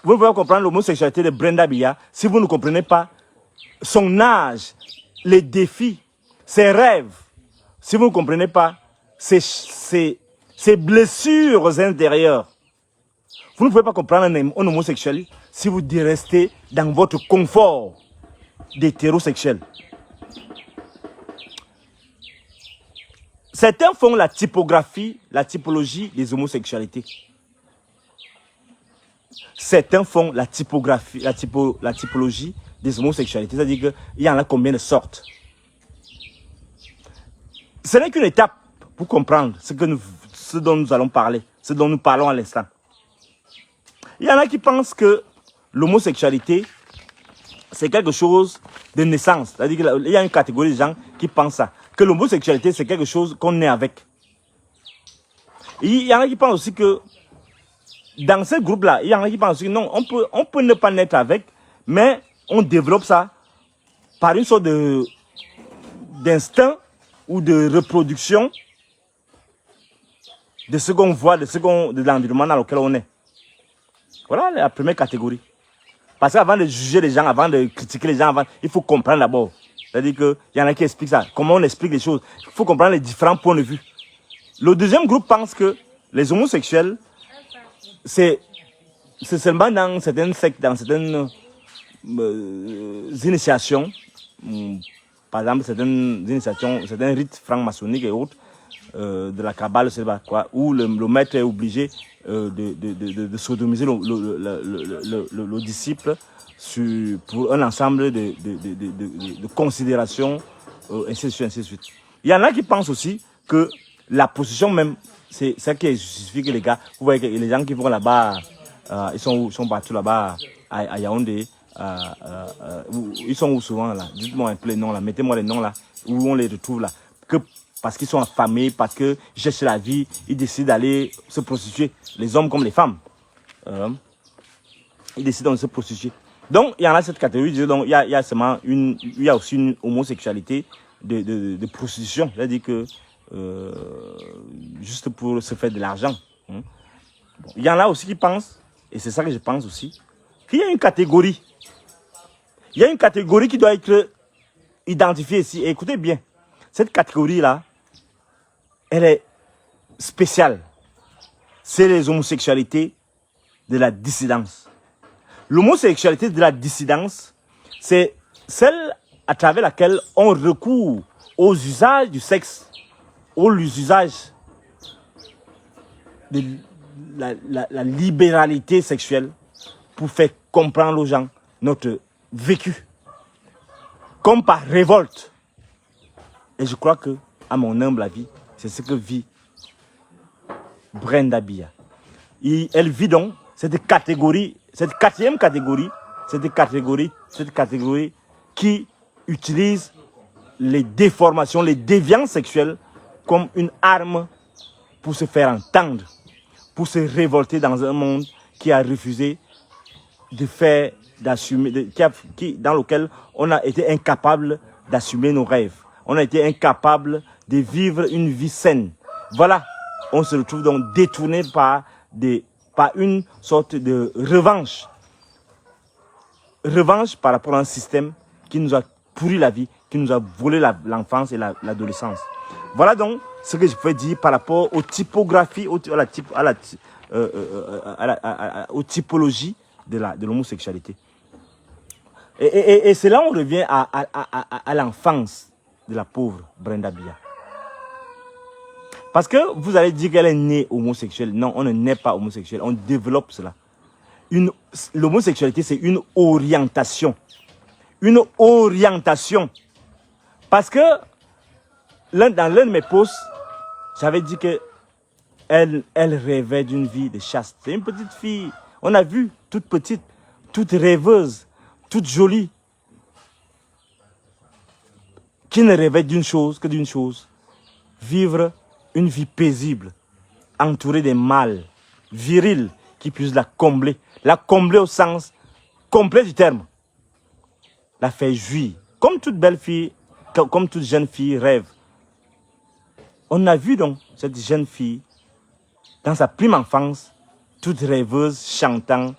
Vous ne pouvez pas comprendre l'homosexualité de Brenda Biya si vous ne comprenez pas son âge, les défis, ses rêves. Si vous ne comprenez pas ses blessures intérieures. Vous ne pouvez pas comprendre un homosexuel si vous restez dans votre confort d'hétérosexuel. Certains font la typographie, la typologie des homosexualités. Certains font la typographie, la typologie des homosexualités. C'est-à-dire qu'il y en a combien de sortes. Ce n'est qu'une étape pour comprendre ce dont nous allons parler, ce dont nous parlons à l'instant. Il y en a qui pensent que l'homosexualité c'est quelque chose de naissance. C'est-à-dire qu'il y a une catégorie de gens qui pensent ça. Que l'homosexualité, c'est quelque chose qu'on naît avec. Et il y en a qui pensent aussi que dans ce groupe-là, il y en a qui pensent que non, on peut ne pas naître avec, mais on développe ça par une sorte d'instinct ou de reproduction de ce qu'on voit, de l'environnement dans lequel on est. Voilà la première catégorie. Parce qu'avant de juger les gens, avant de critiquer les gens, il faut comprendre d'abord. C'est-à-dire qu'il y en a qui expliquent ça. Comment on explique les choses. Il faut comprendre les différents points de vue. Le deuxième groupe pense que les homosexuels, c'est seulement dans certaines sectes, dans certaines initiations, par exemple certaines initiations, certains rites francs-maçonniques et autres, de la Kabbale, je sais pas quoi, où le maître est obligé de sodomiser le disciple pour un ensemble de considérations, ainsi de suite, ainsi de suite. Il y en a qui pensent aussi que la position même, c'est ça qui justifie que les gars, vous voyez que les gens qui vont là-bas, ils sont partout là-bas à Yaoundé, ils sont où souvent là? Dites-moi un peu les noms là, mettez-moi les noms là, où on les retrouve là. Que parce qu'ils sont affamés, parce qu'ils cherchent la vie, ils décident d'aller se prostituer, les hommes comme les femmes. Ils décident de se prostituer. Donc, il y en a cette catégorie, donc il y a aussi une homosexualité de prostitution. C'est-à-dire que, juste pour se faire de l'argent. Bon, il y en a aussi qui pensent, et c'est ça que je pense aussi, qu'il y a une catégorie. Il y a une catégorie qui doit être identifiée ici. Et écoutez bien, cette catégorie-là, elle est spéciale. C'est les homosexualités de la dissidence. L'homosexualité de la dissidence, c'est celle à travers laquelle on recourt aux usages du sexe, aux usages de la libéralité sexuelle pour faire comprendre aux gens notre vécu, comme par révolte. Et je crois que, à mon humble avis, c'est ce que vit Brenda Biya. Elle vit donc cette catégorie, cette quatrième catégorie, cette catégorie qui utilise les déformations, les déviances sexuelles comme une arme pour se faire entendre, pour se révolter dans un monde qui a refusé de faire, d'assumer, dans lequel on a été incapable d'assumer nos rêves. On a été incapable de vivre une vie saine. Voilà, on se retrouve donc détourné par une sorte de revanche. Revanche par rapport à un système qui nous a pourri la vie, qui nous a volé l'enfance et l'adolescence. Voilà donc ce que je peux dire par rapport aux typographies, aux typologies de l'homosexualité. Et c'est là où on revient à l'enfance de la pauvre Brenda Biya. Parce que vous allez dire qu'elle est née homosexuelle. Non, on ne naît pas homosexuel, on développe cela. L'homosexualité, c'est une orientation. Une orientation. Parce que dans l'un de mes posts, j'avais dit qu'elle rêvait d'une vie de chaste. C'est une petite fille, on a vu, toute petite, toute rêveuse, toute jolie, qui ne rêvait d'une chose que d'une chose, vivre une vie paisible, entourée des mâles, virils, qui puissent la combler au sens complet du terme, la faire jouir, comme toute belle fille, comme toute jeune fille rêve. On a vu donc cette jeune fille, dans sa prime enfance, toute rêveuse, chantant,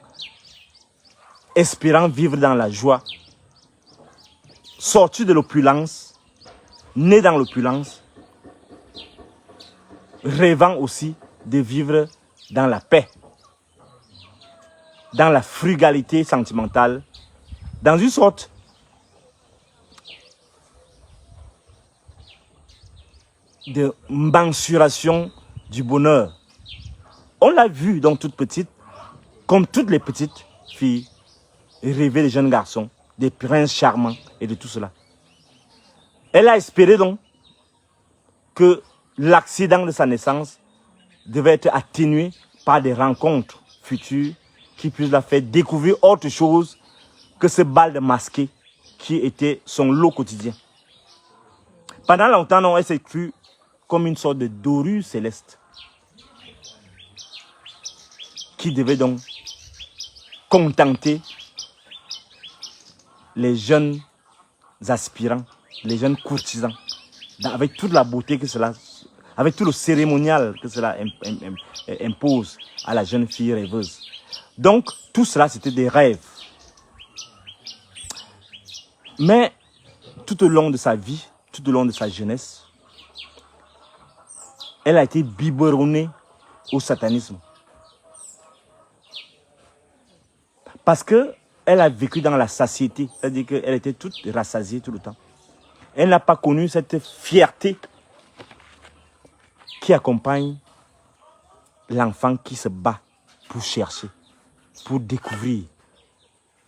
espérant vivre dans la joie, sortie de l'opulence, née dans l'opulence, rêvant aussi de vivre dans la paix, dans la frugalité sentimentale, dans une sorte de mensuration du bonheur. On l'a vu donc toute petite, comme toutes les petites filles, rêver des jeunes garçons, des princes charmants et de tout cela. Elle a espéré donc que l'accident de sa naissance devait être atténué par des rencontres futures qui puissent la faire découvrir autre chose que ce bal de masqué qui était son lot quotidien. Pendant longtemps, non, elle s'est crue comme une sorte de dorure céleste qui devait donc contenter les jeunes aspirants, les jeunes courtisans, avec toute la beauté que cela, avec tout le cérémonial que cela impose à la jeune fille rêveuse. Donc, tout cela, c'était des rêves. Mais, tout au long de sa vie, tout au long de sa jeunesse, elle a été biberonnée au satanisme. Parce qu'elle a vécu dans la satiété, c'est-à-dire qu'elle était toute rassasiée tout le temps. Elle n'a pas connu cette fierté qui accompagne l'enfant qui se bat pour chercher, pour découvrir,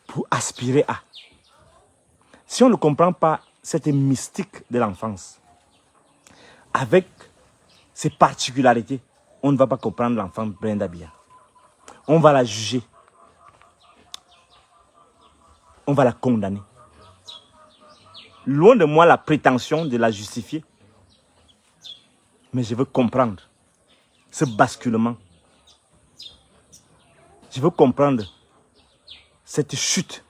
pour aspirer à. Si on ne comprend pas cette mystique de l'enfance, avec ses particularités, on ne va pas comprendre l'enfant Brenda Biya. On va la juger. On va la condamner. Loin de moi la prétention de la justifier. Mais je veux comprendre ce basculement. Je veux comprendre cette chute.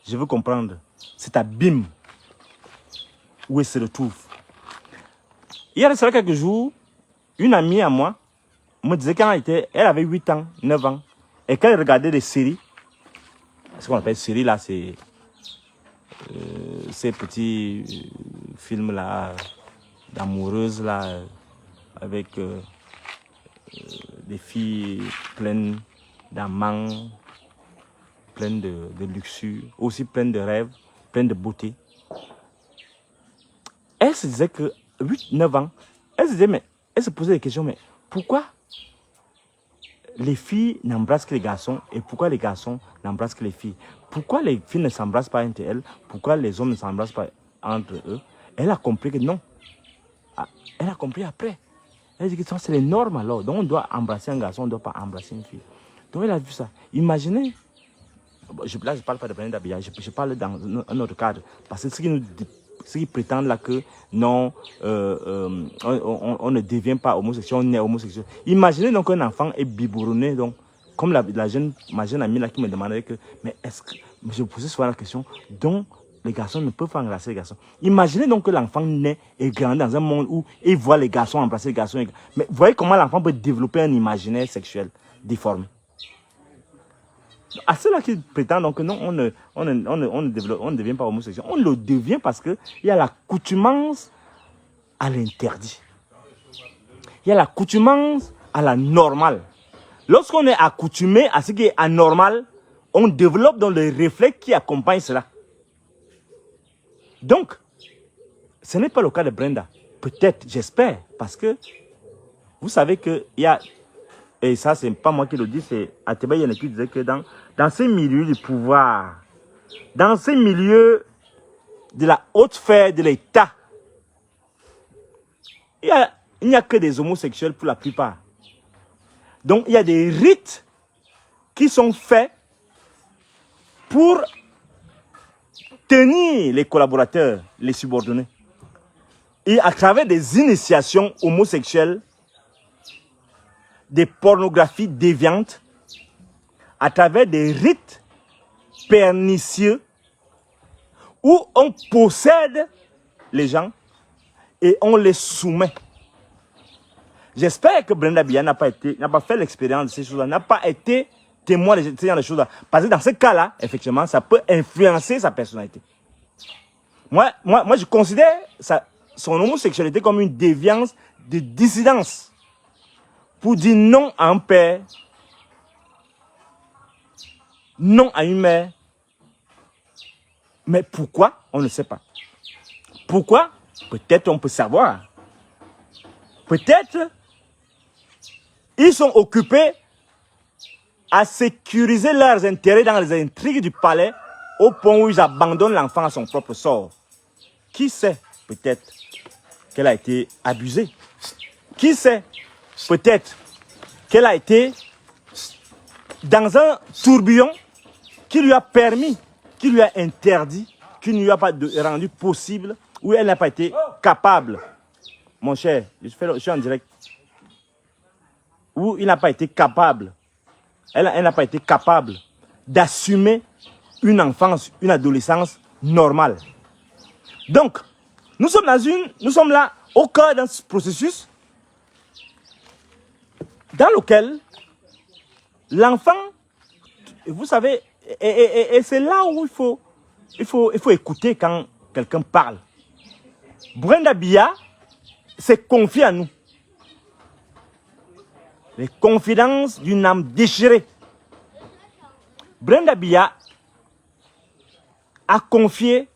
Je veux comprendre cet abîme où elle se retrouve. Il y a cela quelques jours, une amie à moi me disait qu'elle avait 8 ans, 9 ans, et qu'elle regardait des séries. Ce qu'on appelle séries là, c'est ces petits films là, d'amoureuses là, avec des filles pleines d'amants, pleines de luxure, aussi pleines de rêves, pleines de beauté. Elle se disait que 8-9 ans, elle se posait des questions, mais pourquoi les filles n'embrassent que les garçons et pourquoi les garçons n'embrassent que les filles? Pourquoi les filles ne s'embrassent pas entre elles? Pourquoi les hommes ne s'embrassent pas entre eux? Elle a compris que non. Elle a compris après. Elle dit que c'est les normes alors. Donc on doit embrasser un garçon, on ne doit pas embrasser une fille. Donc elle a vu ça. Imaginez, là je ne parle pas de Brenda Biya, je parle dans un autre cadre. Parce que ceux qui prétendent là que non, on ne devient pas homosexuel, on est homosexuel. Imaginez donc un enfant est biberonné, donc, comme ma jeune amie là qui me demandait que, mais est-ce que, je me posais souvent la question, donc les garçons ne peuvent pas embrasser les garçons. Imaginez donc que l'enfant naît et grandit dans un monde où il voit les garçons embrasser les garçons. Mais voyez comment l'enfant peut développer un imaginaire sexuel déformé. À ceux-là qui prétendent donc que non, on ne devient pas homosexuel. On le devient parce qu'il y a l'accoutumance à l'interdit. Il y a l'accoutumance à la normale. Lorsqu'on est accoutumé à ce qui est anormal, on développe dans les réflexes qui accompagnent cela. Donc, ce n'est pas le cas de Brenda. Peut-être, j'espère, parce que vous savez qu'il y a, et ça c'est pas moi qui le dis, c'est Ateba Yenet qui disait que dans ces milieux du pouvoir, dans ces milieux de la haute sphère de l'État, il n'y a que des homosexuels pour la plupart. Donc il y a des rites qui sont faits pour tenir les collaborateurs, les subordonnés. Et à travers des initiations homosexuelles, des pornographies déviantes, à travers des rites pernicieux où on possède les gens et on les soumet. J'espère que Brenda Biya n'a pas fait l'expérience de ces choses-là, n'a pas été témoin de ces choses-là. Parce que dans ce cas-là, effectivement, ça peut influencer sa personnalité. Moi je considère son homosexualité comme une déviance de dissidence. Pour dire non à un père, non à une mère. Mais pourquoi? On ne sait pas. Pourquoi? Peut-être on peut savoir. Peut-être ils sont occupés à sécuriser leurs intérêts dans les intrigues du palais au point où ils abandonnent l'enfant à son propre sort. Qui sait? Peut-être qu'elle a été abusée. Qui sait? Peut-être qu'elle a été dans un tourbillon qui lui a permis qui lui a interdit, qui ne lui a pas rendu possible, ou elle n'a pas été capable, mon cher, je suis en direct, où il n'a pas été capable, elle n'a pas été capable d'assumer une enfance, une adolescence normale. Donc, nous sommes là au cœur d'un processus dans lequel l'enfant, vous savez, et c'est là où il faut écouter quand quelqu'un parle. Brenda Biya s'est confiée à nous. Les confidences d'une âme déchirée. Brenda Biya a confié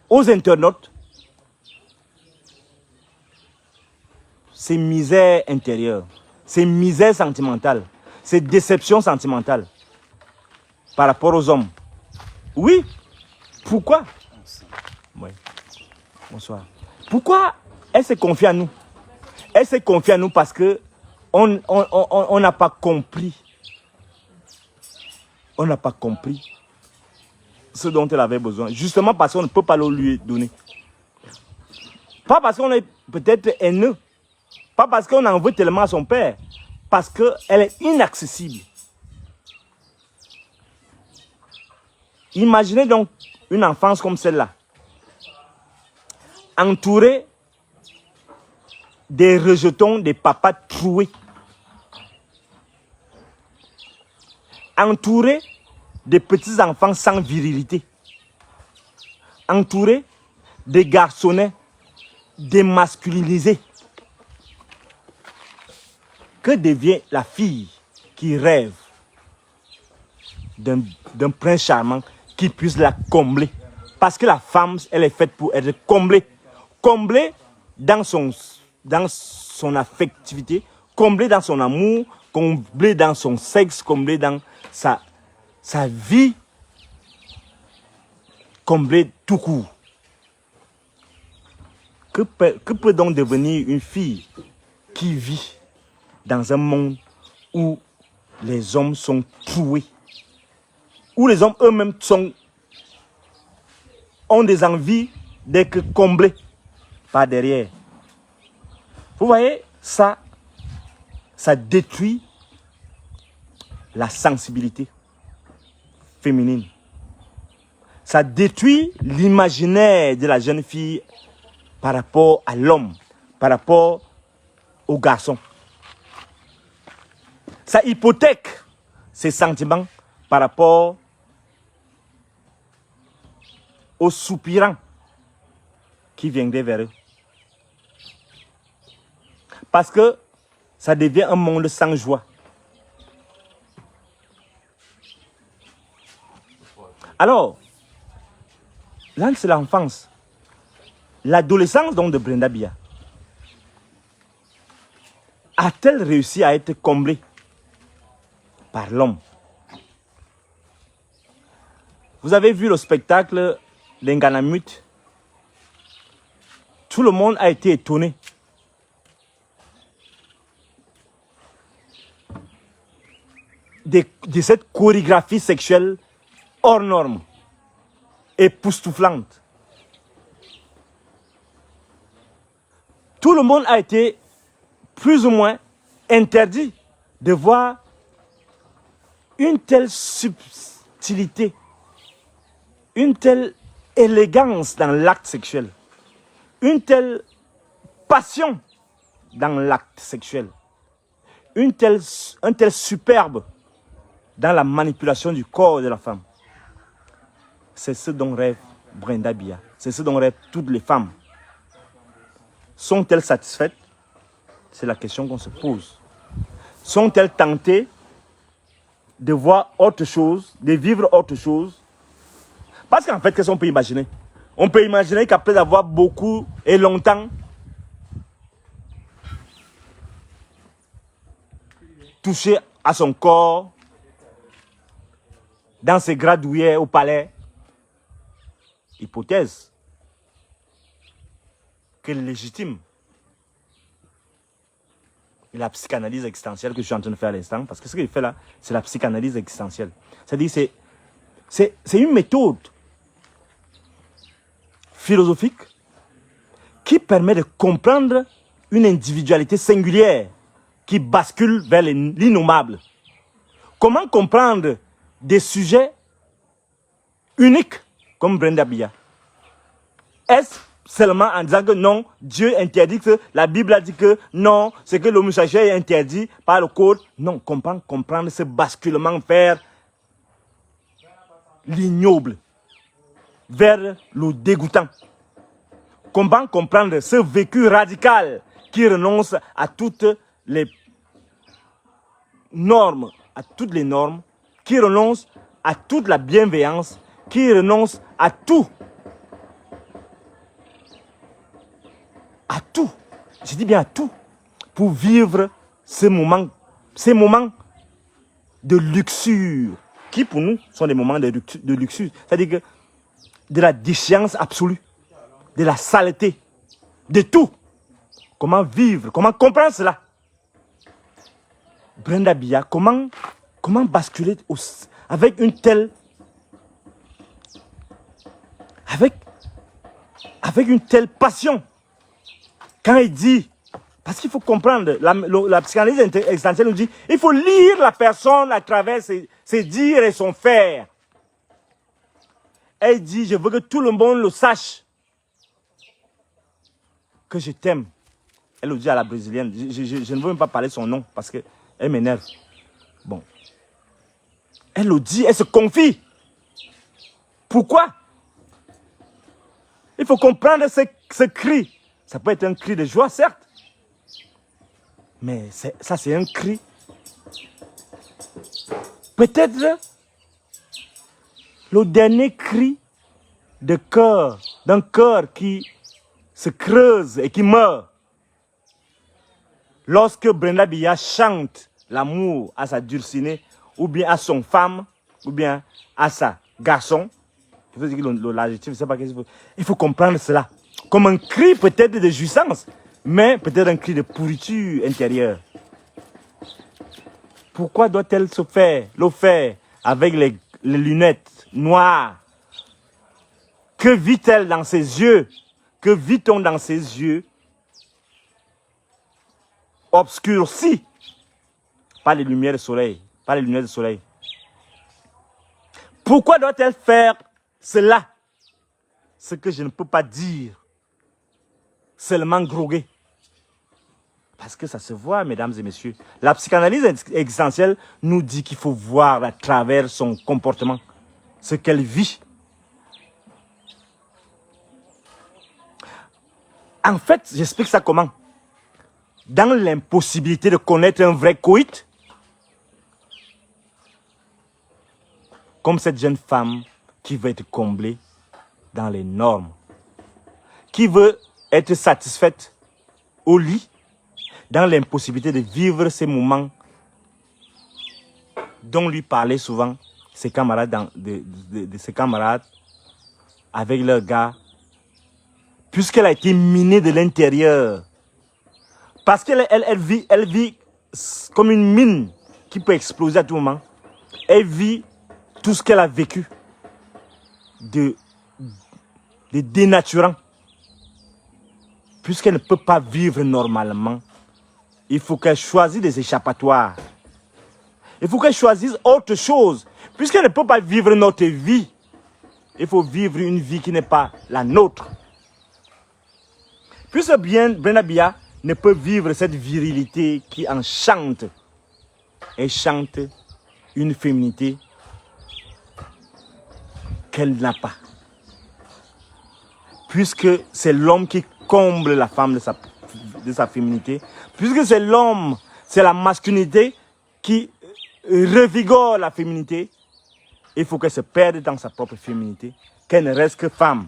aux internautes ses misères intérieures, ses misères sentimentales, ses déceptions sentimentales par rapport aux hommes. Oui. Pourquoi? Oui. Bonsoir. Pourquoi elle s'est confiée à nous? Elle s'est confiée à nous parce que on n'a pas compris. On n'a pas compris ce dont elle avait besoin. Justement parce qu'on ne peut pas le lui donner. Pas parce qu'on est peut-être haineux. Pas parce qu'on en veut tellement à son père. Parce qu'elle est inaccessible. Imaginez donc une enfance comme celle-là. Entourée des rejetons des papas troués. Entourée des petits-enfants sans virilité. Entourée des garçonnets démasculinisés. Que devient la fille qui rêve d'un prince charmant qui puisse la combler? Parce que la femme, elle est faite pour être comblée. Comblée dans son affectivité, comblée dans son amour, comblée dans son sexe, comblée dans sa vie, comblée tout court. Que peut donc devenir une fille qui vit dans un monde où les hommes sont troués, où les hommes eux-mêmes ont des envies d'être comblés par derrière? Vous voyez, ça détruit la sensibilité féminine. Ça détruit l'imaginaire de la jeune fille par rapport à l'homme, par rapport au garçon. Ça hypothèque ses sentiments par rapport aux soupirants qui viendraient vers eux. Parce que ça devient un monde sans joie. Alors, là, c'est l'enfance. L'adolescence donc de Brenda Biya. A-t-elle réussi à être comblée par l'homme? Vous avez vu le spectacle d'Nganamut? Tout le monde a été étonné. De cette chorégraphie sexuelle hors norme, époustouflante. Tout le monde a été plus ou moins interdit de voir une telle subtilité, une telle élégance dans l'acte sexuel, une telle passion dans l'acte sexuel, un tel superbe dans la manipulation du corps de la femme. C'est ce dont rêve Brenda Biya. C'est ce dont rêvent toutes les femmes. Sont-elles satisfaites? C'est la question qu'on se pose. Sont-elles tentées de voir autre chose, de vivre autre chose? Parce qu'en fait, qu'est-ce qu'on peut imaginer? On peut imaginer qu'après avoir beaucoup et longtemps touché à son corps, dans ses gradouillets au palais, hypothèse qu'elle est légitime. la psychanalyse existentielle que je suis en train de faire à l'instant, parce que ce qu'il fait là, c'est la psychanalyse existentielle. C'est-à-dire, c'est une méthode philosophique qui permet de comprendre une individualité singulière qui bascule vers l'innommable. Comment comprendre des sujets uniques comme Brenda Biya? Est-ce seulement en disant que non, Dieu interdit que, la Bible a dit que non, c'est que l'homosexualité est interdit par le code? Non, comprendre ce basculement vers l'ignoble, vers le dégoûtant. Comment comprendre ce vécu radical qui renonce à toutes les normes, qui renonce à toute la bienveillance, qui renonce à tout. À tout. Je dis bien à tout. Pour vivre ces moments de luxure, qui pour nous sont des moments de luxure. C'est-à-dire que de la déchéance absolue, de la saleté, de tout. Comment vivre, comment comprendre cela? Brenda Biya, comment basculer avec une telle... Avec une telle passion. Quand il dit... Parce qu'il faut comprendre, la psychanalyse existentielle nous dit, il faut lire la personne à travers ses dires et son faire. Elle dit, je veux que tout le monde le sache. Que je t'aime. Elle le dit à la brésilienne. Je ne veux même pas parler son nom parce qu'elle m'énerve. Bon. Elle le dit, elle se confie. Pourquoi? Il faut comprendre ce cri. Ça peut être un cri de joie, certes. Mais ça, c'est un cri. Peut-être le dernier cri de cœur, d'un cœur qui se creuse et qui meurt. Lorsque Brenda Biya chante l'amour à sa dulcinée, ou bien à son femme, ou bien à sa garçon, je veux dire l'adjectif, je ne sais pas qu'est-ce qu'il faut. Il faut comprendre cela. Comme un cri peut-être de jouissance, mais peut-être un cri de pourriture intérieure. Pourquoi doit-elle le faire avec les lunettes noires? Que vit-elle dans ses yeux? Que vit-on dans ses yeux obscurcis par les lumières du soleil, par les lunettes du soleil? Pourquoi doit-elle faire cela? Ce que je ne peux pas dire, seulement groguer. Parce que ça se voit, mesdames et messieurs. La psychanalyse existentielle nous dit qu'il faut voir à travers son comportement ce qu'elle vit. En fait, j'explique ça comment? Dans l'impossibilité de connaître un vrai coït, comme cette jeune femme qui veut être comblée dans les normes, qui veut être satisfaite au lit, dans l'impossibilité de vivre ces moments dont lui parlaient souvent ses camarades, ses camarades avec leurs gars, puisqu'elle a été minée de l'intérieur. Parce qu'elle vit comme une mine qui peut exploser à tout moment. Elle vit tout ce qu'elle a vécu de dénaturant. Puisqu'elle ne peut pas vivre normalement, il faut qu'elle choisisse des échappatoires. Il faut qu'elle choisisse autre chose. Puisqu'elle ne peut pas vivre notre vie, il faut vivre une vie qui n'est pas la nôtre. Puisque bien Brenda Biya ne peut vivre cette virilité qui enchante. Elle chante une féminité qu'elle n'a pas. Puisque c'est l'homme qui comble la femme de sa féminité, puisque c'est l'homme, c'est la masculinité qui revigore la féminité, il faut qu'elle se perde dans sa propre féminité, qu'elle ne reste que femme,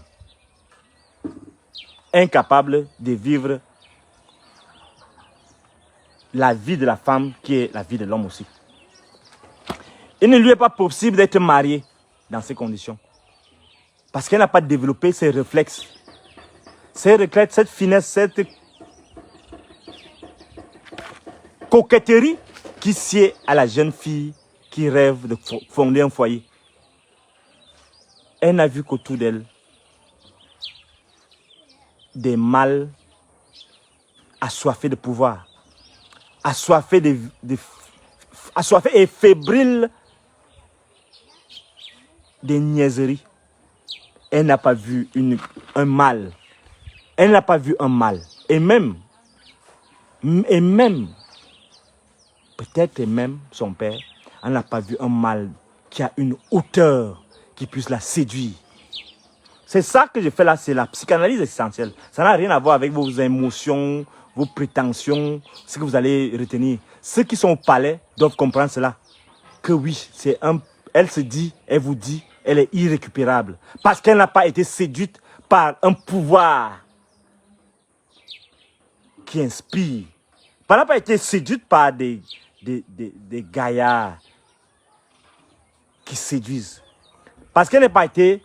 incapable de vivre la vie de la femme qui est la vie de l'homme aussi. Il ne lui est pas possible d'être mariée dans ces conditions, parce qu'elle n'a pas développé ses réflexes, cette finesse, coquetterie qui sied à la jeune fille qui rêve de fonder un foyer. Elle n'a vu qu'autour d'elle des mâles assoiffés de pouvoir, assoiffés et fébriles des niaiseries. Elle n'a pas vu un mâle. Elle n'a pas vu un mâle. Et même, peut-être même son père, elle n'a pas vu un mâle qui a une hauteur qui puisse la séduire. C'est ça que je fais là, c'est la psychanalyse essentielle. Ça n'a rien à voir avec vos émotions, vos prétentions, ce que vous allez retenir. Ceux qui sont au palais doivent comprendre cela. Que oui, elle se dit, elle vous dit, elle est irrécupérable. Parce qu'elle n'a pas été séduite par un pouvoir qui inspire. Elle n'a pas été séduite par des gaillards qui séduisent. Parce qu'elle n'a pas été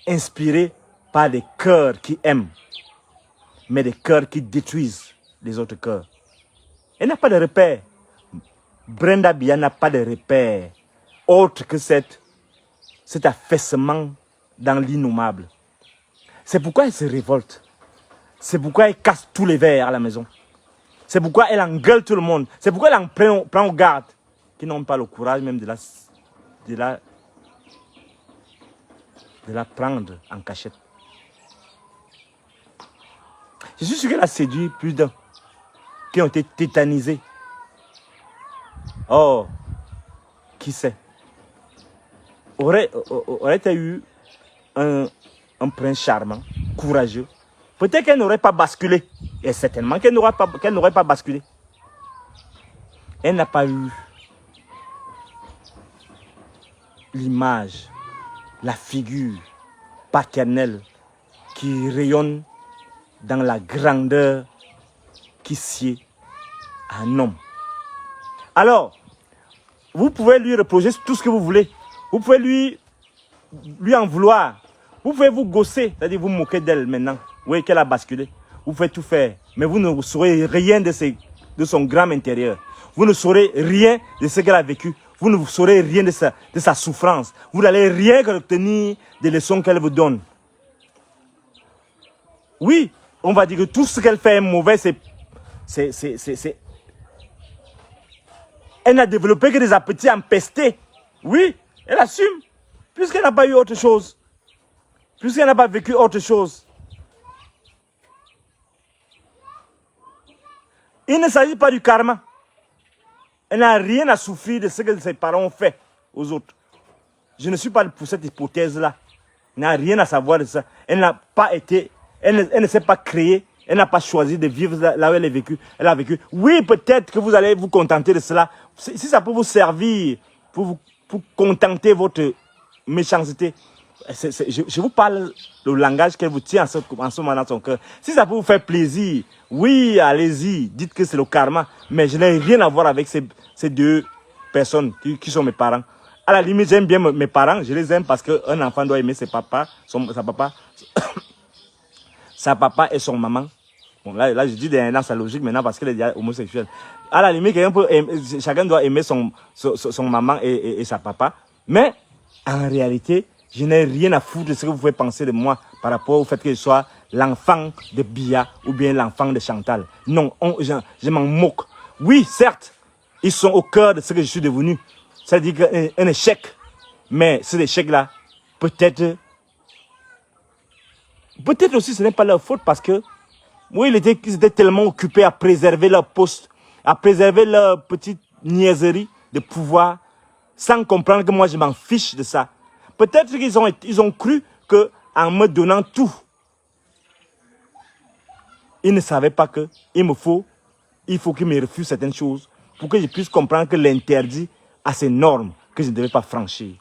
inspirée par des cœurs qui aiment, mais des cœurs qui détruisent les autres cœurs. Elle n'a pas de repère. Brenda Biya n'a pas de repère autre que cet affaissement dans l'innommable. C'est pourquoi elle se révolte. C'est pourquoi elle casse tous les verres à la maison. C'est pourquoi elle engueule tout le monde. C'est pourquoi elle en prend garde, qui n'ont pas le courage même de la prendre en cachette. Je suis sûr qu'elle a séduit plus d'un qui ont été tétanisés. Oh, qui sait? Aurait-elle eu un prince charmant, courageux, peut-être qu'elle n'aurait pas basculé. Et certainement qu'elle n'aurait pas basculé. Elle n'a pas eu l'image, la figure paternelle qui rayonne dans la grandeur qui sied à un homme. Alors, vous pouvez lui reprocher tout ce que vous voulez. Vous pouvez lui en vouloir. Vous pouvez vous gosser, c'est-à-dire vous moquer d'elle maintenant. Oui, qu'elle a basculé. Vous pouvez tout faire. Mais vous ne saurez rien de son gramme intérieur. Vous ne saurez rien de ce qu'elle a vécu. Vous ne saurez rien de sa souffrance. Vous n'allez rien retenir des leçons qu'elle vous donne. Oui, on va dire que tout ce qu'elle fait est mauvais, Elle n'a développé que des appétits empestés. Oui, elle assume. Puisqu'elle n'a pas eu autre chose. Puisqu'elle n'a pas vécu autre chose. Il ne s'agit pas du karma. Elle n'a rien à souffrir de ce que ses parents ont fait aux autres. Je ne suis pas pour cette hypothèse-là. Elle n'a rien à savoir de ça. Elle n'a pas été, elle ne s'est pas créée. Elle n'a pas choisi de vivre là où elle a vécu. Elle a vécu. Oui, peut-être que vous allez vous contenter de cela. Si ça peut vous servir pour contenter votre méchanceté. Je vous parle le langage qu'elle vous tient en ce moment dans son cœur. Si ça peut vous faire plaisir, oui, allez-y, dites que c'est le karma. Mais je n'ai rien à voir avec ces deux personnes qui sont mes parents. À la limite, j'aime bien mes parents, je les aime parce qu'un enfant doit aimer sa papa et son maman. Bon, là je dis dans sa logique maintenant parce qu'elle est homosexuelle. À la limite, chacun doit aimer son maman et sa papa. Mais en réalité, je n'ai rien à foutre de ce que vous pouvez penser de moi par rapport au fait que je sois l'enfant de Biya ou bien l'enfant de Chantal. Non, je m'en moque. Oui, certes, ils sont au cœur de ce que je suis devenu. C'est-à-dire qu'un échec. Mais cet échec-là, peut-être aussi ce n'est pas leur faute parce que oui, ils étaient tellement occupés à préserver leur poste, à préserver leur petite niaiserie de pouvoir, sans comprendre que moi je m'en fiche de ça. Peut-être qu'ils ont cru qu'en me donnant tout, ils ne savaient pas qu'il faut qu'ils me refusent certaines choses pour que je puisse comprendre que l'interdit a ces normes que je ne devais pas franchir.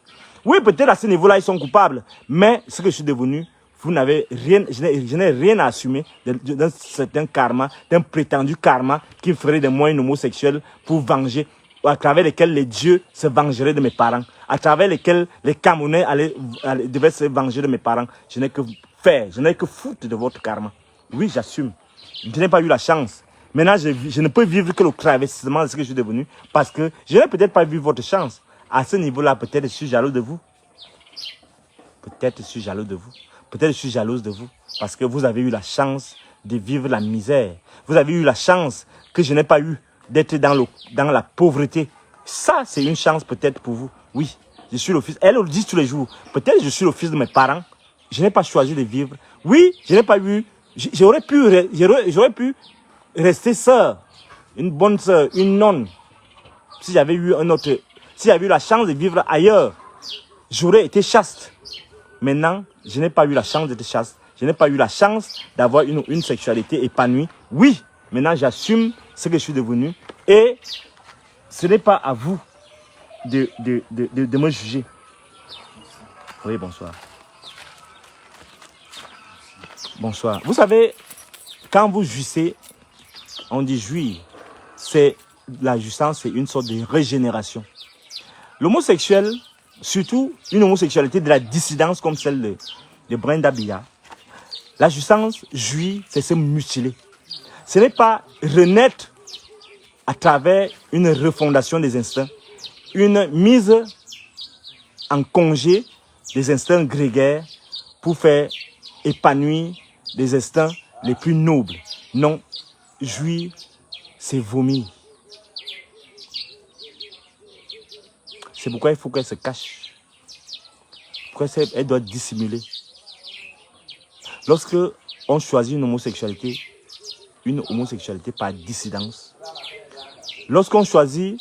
Oui, peut-être à ce niveau-là, ils sont coupables, mais ce que je suis devenu, vous n'avez rien, je n'ai rien à assumer d'un certain karma, d'un prétendu karma qui ferait de moi une homosexuelle pour venger, à travers lesquels les dieux se vengeraient de mes parents, à travers lesquels les Camerounais devaient se venger de mes parents. Je n'ai que foutre de votre karma. Oui, j'assume. Je n'ai pas eu la chance. Maintenant, je ne peux vivre que le travestissement de ce que je suis devenu parce que je n'ai peut-être pas vu votre chance. À ce niveau-là, peut-être je suis jaloux de vous. Peut-être je suis jaloux de vous. Peut-être je suis jalouse de vous parce que vous avez eu la chance de vivre la misère. Vous avez eu la chance que je n'ai pas eu d'être dans la pauvreté. Ça, c'est une chance peut-être pour vous. Oui, je suis le fils. Elle le dit tous les jours. Peut-être je suis le fils de mes parents. Je n'ai pas choisi de vivre. Oui, je n'ai pas eu. J'aurais pu rester sœur. Une bonne sœur, une nonne. Si j'avais eu si j'avais eu la chance de vivre ailleurs, j'aurais été chaste. Maintenant, je n'ai pas eu la chance d'être chaste. Je n'ai pas eu la chance d'avoir une sexualité épanouie. Oui, maintenant j'assume ce que je suis devenu. Et ce n'est pas à vous de me juger. Oui, bonsoir. Bonsoir. Vous savez, quand vous jouissez, on dit jouir. La jouissance, c'est une sorte de régénération. L'homosexuel, surtout une homosexualité de la dissidence comme celle de Brenda Biya, la jouissance, jouir, c'est se mutiler. Ce n'est pas renaître à travers une refondation des instincts, une mise en congé des instincts grégaires pour faire épanouir les instincts les plus nobles. Non, jouir, c'est vomir. C'est pourquoi il faut qu'elle se cache. Pourquoi elle doit dissimuler. Lorsque on choisit une homosexualité par dissidence, lorsqu'on choisit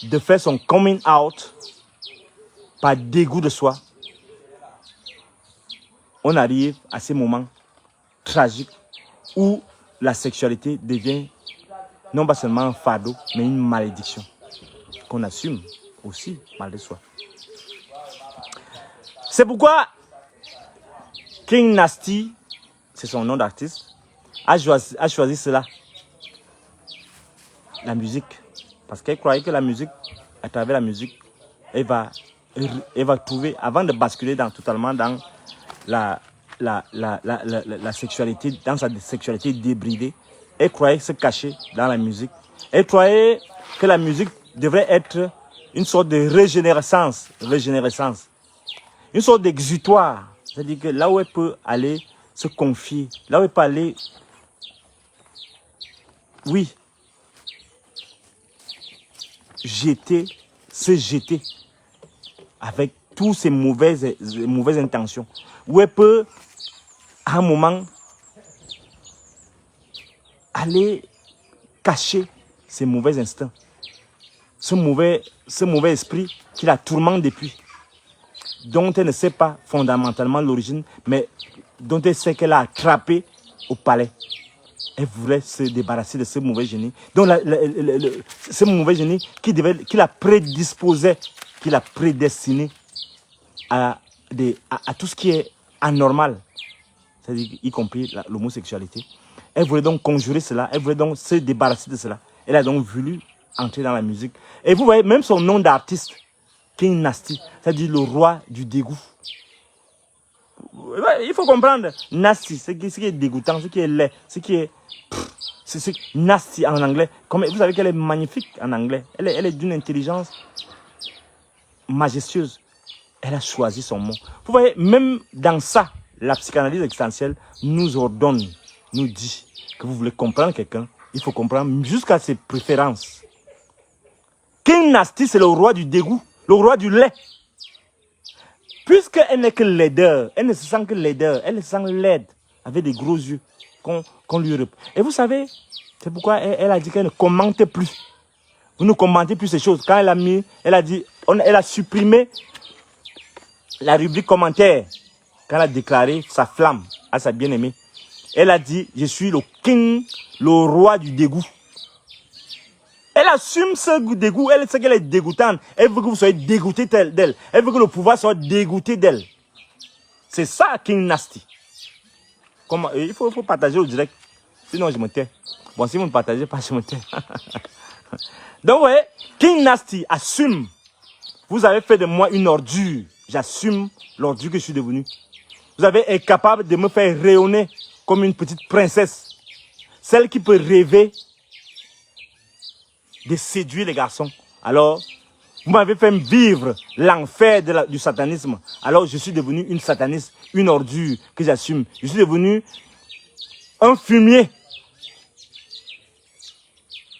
de faire son coming out par dégoût de soi, on arrive à ces moments tragiques où la sexualité devient non pas seulement un fardeau, mais une malédiction qu'on assume aussi malgré soi. C'est pourquoi King Nasty, c'est son nom d'artiste, a choisi cela, la musique. Parce qu'elle croyait que la musique, à travers la musique, elle va trouver, avant de basculer totalement dans la sexualité, dans sa sexualité débridée, elle croyait se cacher dans la musique. Elle croyait que la musique devrait être une sorte de régénérescence, une sorte d'exutoire. C'est-à-dire que là où elle peut aller se confier, là où elle peut aller, oui, se jeter avec toutes ces mauvaises intentions. Où elle peut, à un moment, aller cacher ses mauvais instincts. Ce mauvais esprit qui la tourmente depuis, dont elle ne sait pas fondamentalement l'origine, mais dont elle sait qu'elle a attrapé au palais. Elle voulait se débarrasser de ce mauvais génie. Donc ce mauvais génie qui la prédisposait, qui la prédestinait à tout ce qui est anormal, c'est-à-dire y compris l'homosexualité. Elle voulait donc conjurer cela, elle voulait donc se débarrasser de cela. Elle a donc voulu entrer dans la musique. Et vous voyez, même son nom d'artiste, King Nasty, c'est-à-dire le roi du dégoût. Il faut comprendre, nasty, ce qui est dégoûtant, ce qui est laid, ce qui est... C'est nasty en anglais. Vous savez qu'elle est magnifique en anglais. Elle est d'une intelligence majestueuse. Elle a choisi son mot. Vous voyez, même dans ça, la psychanalyse existentielle nous ordonne, nous dit que vous voulez comprendre quelqu'un, il faut comprendre jusqu'à ses préférences. King Nasty, c'est le roi du dégoût, le roi du lait. Puisqu'elle n'est que laideur, elle ne se sent que laideur, elle se sent laide, avec des gros yeux qu'on lui reprend. Et vous savez, c'est pourquoi elle a dit qu'elle ne commente plus. Vous ne commentez plus ces choses. Quand elle a supprimé la rubrique commentaire, quand elle a déclaré sa flamme à sa bien-aimée. Elle a dit, je suis le king, le roi du dégoût. Elle assume ce dégoût, elle sait qu'elle est dégoûtante. Elle veut que vous soyez dégoûté d'elle. Elle veut que le pouvoir soit dégoûté d'elle. C'est ça, King Nasty. Il faut partager au direct. Sinon, je me tais. Bon, si vous ne partagez pas, je me tais. Donc, vous voyez, King Nasty assume. Vous avez fait de moi une ordure. J'assume l'ordure que je suis devenu. Vous avez été capable de me faire rayonner comme une petite princesse. celle qui peut rêver de séduire les garçons. Alors, vous m'avez fait vivre l'enfer du satanisme. Alors, je suis devenu une sataniste, une ordure que j'assume. Je suis devenu un fumier.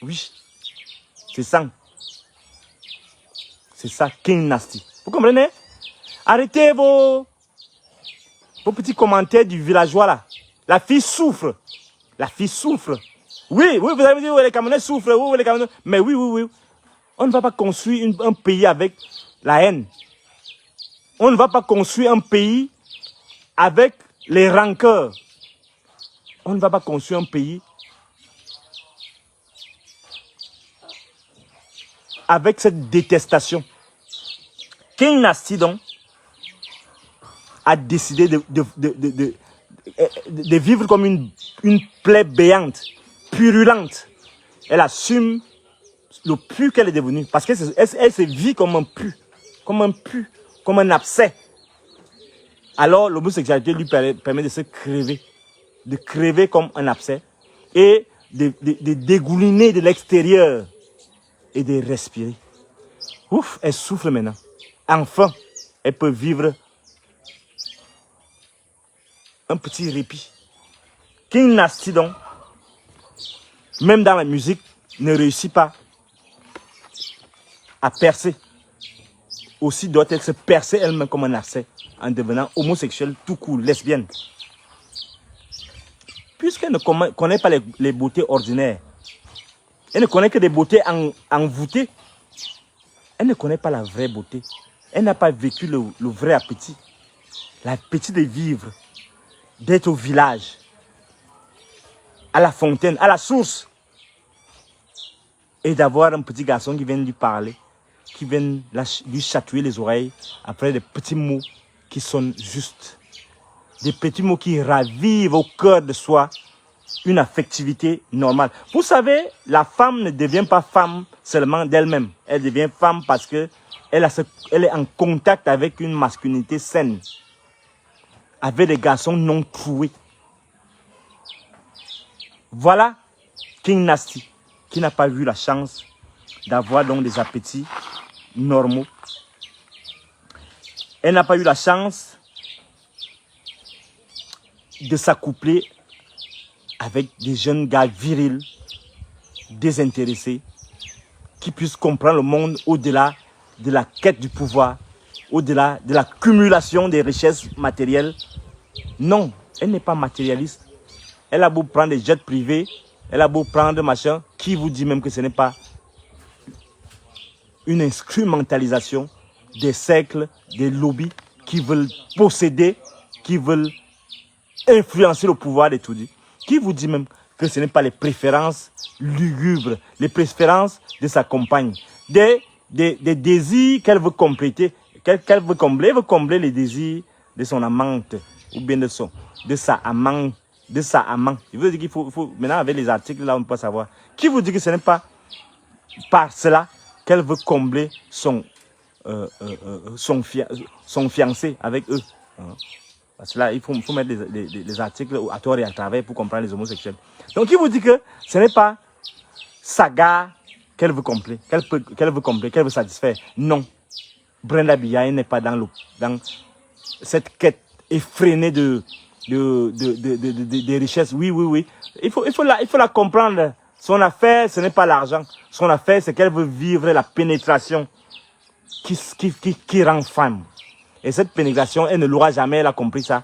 Oui, c'est ça. C'est ça, King Nasty. Vous comprenez? Arrêtez vos petits commentaires du villageois là. La fille souffre. La fille souffre. Oui, oui, vous avez dit, oui, les Camerounais souffrent. Oui, les Camerounais. Mais oui, oui, oui. On ne va pas construire un pays avec la haine. On ne va pas construire un pays avec les rancœurs. On ne va pas construire un pays avec cette détestation. King Nasty donc a décidé de vivre comme une plaie béante, purulente. Elle assume le pu qu'elle est devenue. Parce qu'elle se vit comme un pu, comme un abcès. Alors l'homosexualité lui permet de se crever. De crever comme un abcès. Et de dégouliner de l'extérieur. Et de respirer. Ouf, elle souffle maintenant. Enfin, elle peut vivre un petit répit. King Nasty donc, même dans la musique, ne réussit pas à percer. Aussi doit-elle se percer elle-même comme un abcès en devenant homosexuelle tout court, lesbienne. Puisqu'elle ne connaît pas les beautés ordinaires, elle ne connaît que des beautés envoûtées, elle ne connaît pas la vraie beauté. Elle n'a pas vécu le vrai appétit. L'appétit de vivre, d'être au village, à la fontaine, à la source. Et d'avoir un petit garçon qui vient lui parler, qui vient lui chatouiller les oreilles après des petits mots qui sonnent justes. Des petits mots qui ravivent au cœur de soi une affectivité normale. Vous savez, la femme ne devient pas femme seulement d'elle-même. Elle devient femme parce que elle est en contact avec une masculinité saine. Avec des garçons non troués. Voilà King Nasty, qui n'a pas eu la chance d'avoir donc des appétits normaux. Elle n'a pas eu la chance de s'accoupler avec des jeunes gars virils, désintéressés, qui puissent comprendre le monde au-delà de la quête du pouvoir, au-delà de l'accumulation des richesses matérielles. Non, elle n'est pas matérialiste. Elle a beau prendre des jets privés, elle a beau prendre machin, qui vous dit même que ce n'est pas une instrumentalisation des cercles, des lobbies qui veulent posséder, qui veulent influencer le pouvoir de tout dit. Qui vous dit même que ce n'est pas les préférences lugubres, les préférences de sa compagne, des désirs qu'elle veut compléter, qu'elle veut combler. Elle veut combler les désirs de son amante ou bien de sa amant. Je veux dire qu'il faut maintenant avec les articles là on peut savoir. Qui vous dit que ce n'est pas par cela qu'elle veut combler son fiancé avec eux. Parce que là, il faut mettre les articles à tort et à travers pour comprendre les homosexuels. Donc, il vous dit que ce n'est pas sa gare qu'elle veut combler, qu'elle veut satisfaire. Non. Brenda Biaye n'est pas dans cette quête effrénée des richesses. Oui, oui, oui. Il faut la comprendre. Son affaire, ce n'est pas l'argent. Son affaire, c'est qu'elle veut vivre la pénétration qui rend femme. Et cette pénétration, elle ne l'aura jamais, elle a compris ça.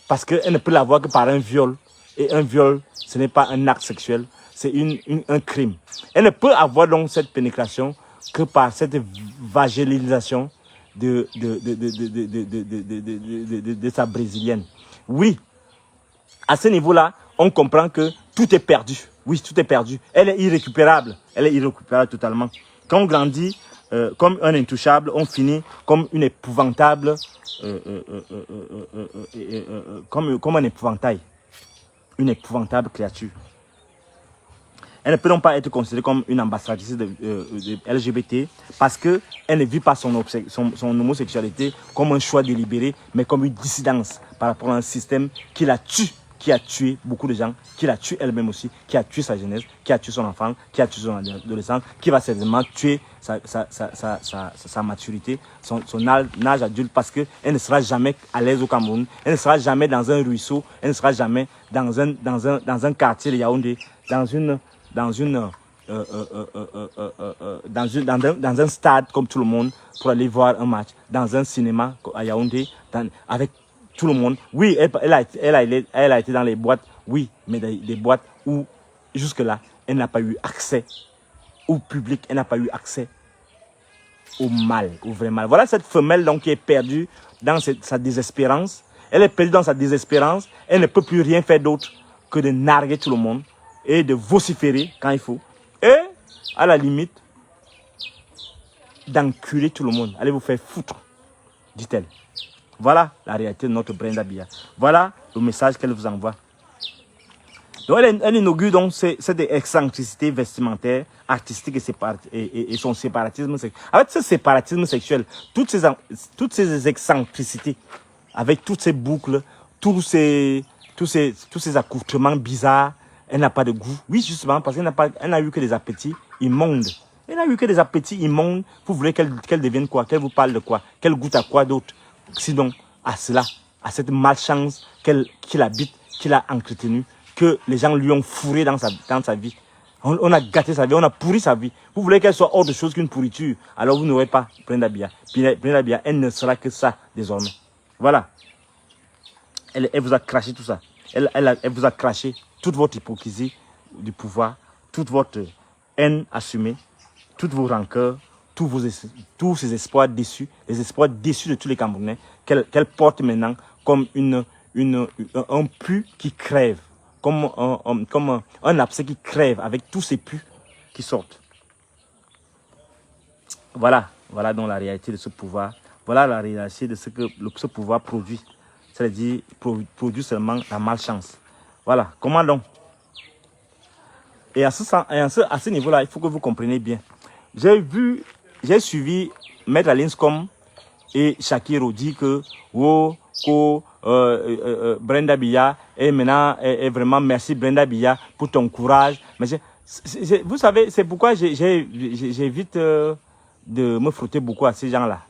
Parce qu'elle ne peut l'avoir que par un viol. Et un viol, ce n'est pas un acte sexuel, c'est un crime. Elle ne peut avoir donc cette pénétration que par cette vaginisation de sa brésilienne. Oui, à ce niveau-là, on comprend que tout est perdu. Oui, tout est perdu. Elle est irrécupérable. Elle est irrécupérable totalement. Quand on grandit comme un intouchable, on finit comme une épouvantable, comme un épouvantail. Une épouvantable créature. Elle ne peut donc pas être considérée comme une ambassadrice de LGBT parce qu'elle ne vit pas son homosexualité comme un choix délibéré, mais comme une dissidence par rapport à un système qui la tue, qui a tué beaucoup de gens, qui l'a tué elle-même aussi, qui a tué sa jeunesse, qui a tué son enfant, qui a tué son adolescent, qui va certainement tuer sa maturité, son âge adulte, parce qu'elle ne sera jamais à l'aise au Cameroun, elle ne sera jamais dans un ruisseau, elle ne sera jamais dans un quartier de Yaoundé, dans un stade comme tout le monde pour aller voir un match, dans un cinéma à Yaoundé, avec tout le monde. Oui, elle a été dans les boîtes, oui, mais des boîtes où jusque-là, elle n'a pas eu accès au public, elle n'a pas eu accès au mal, au vrai mal. Voilà cette femelle donc qui est perdue dans sa désespérance. Elle est perdue dans sa désespérance, elle ne peut plus rien faire d'autre que de narguer tout le monde et de vociférer quand il faut. Et, à la limite, d'enculer tout le monde. Allez vous faire foutre, dit-elle. Voilà la réalité de notre Brenda Biya. Voilà le message qu'elle vous envoie. Donc elle inaugure donc cette excentricité vestimentaire, artistique et son séparatisme sexuel. Avec ce séparatisme sexuel, toutes ces excentricités, avec toutes ces boucles, tous ces accoutrements bizarres, elle n'a pas de goût. Oui, justement, parce qu'elle n'a eu que des appétits immondes. Elle n'a eu que des appétits immondes. Vous voulez qu'elle devienne quoi? Qu'elle vous parle de quoi? Qu'elle goûte à quoi d'autre? Sinon, à cela, à cette malchance qu'il habite, qu'il a entretenue, que les gens lui ont fourré dans sa vie. On a gâté sa vie, on a pourri sa vie. Vous voulez qu'elle soit autre chose qu'une pourriture, alors vous n'aurez pas Brenda Biya. Brenda Biya, elle ne sera que ça désormais. Voilà. Elle vous a craché tout ça. Elle vous a craché toute votre hypocrisie du pouvoir, toute votre haine assumée, toutes vos rancœurs, tous ces espoirs déçus, les espoirs déçus de tous les Camerounais, qu'elle porte maintenant comme un pu qui crève, comme un abcès qui crève avec tous ces pus qui sortent. Voilà donc la réalité de ce pouvoir. Voilà la réalité de ce que ce pouvoir produit. C'est-à-dire, produit seulement la malchance. Voilà, comment donc? Et à ce niveau-là, il faut que vous compreniez bien. J'ai suivi Maître Alinscom et Shakiro dit que Brenda Biya et maintenant est vraiment merci Brenda Biya pour ton courage. Mais vous savez, c'est pourquoi j'évite de me frotter beaucoup à ces gens-là,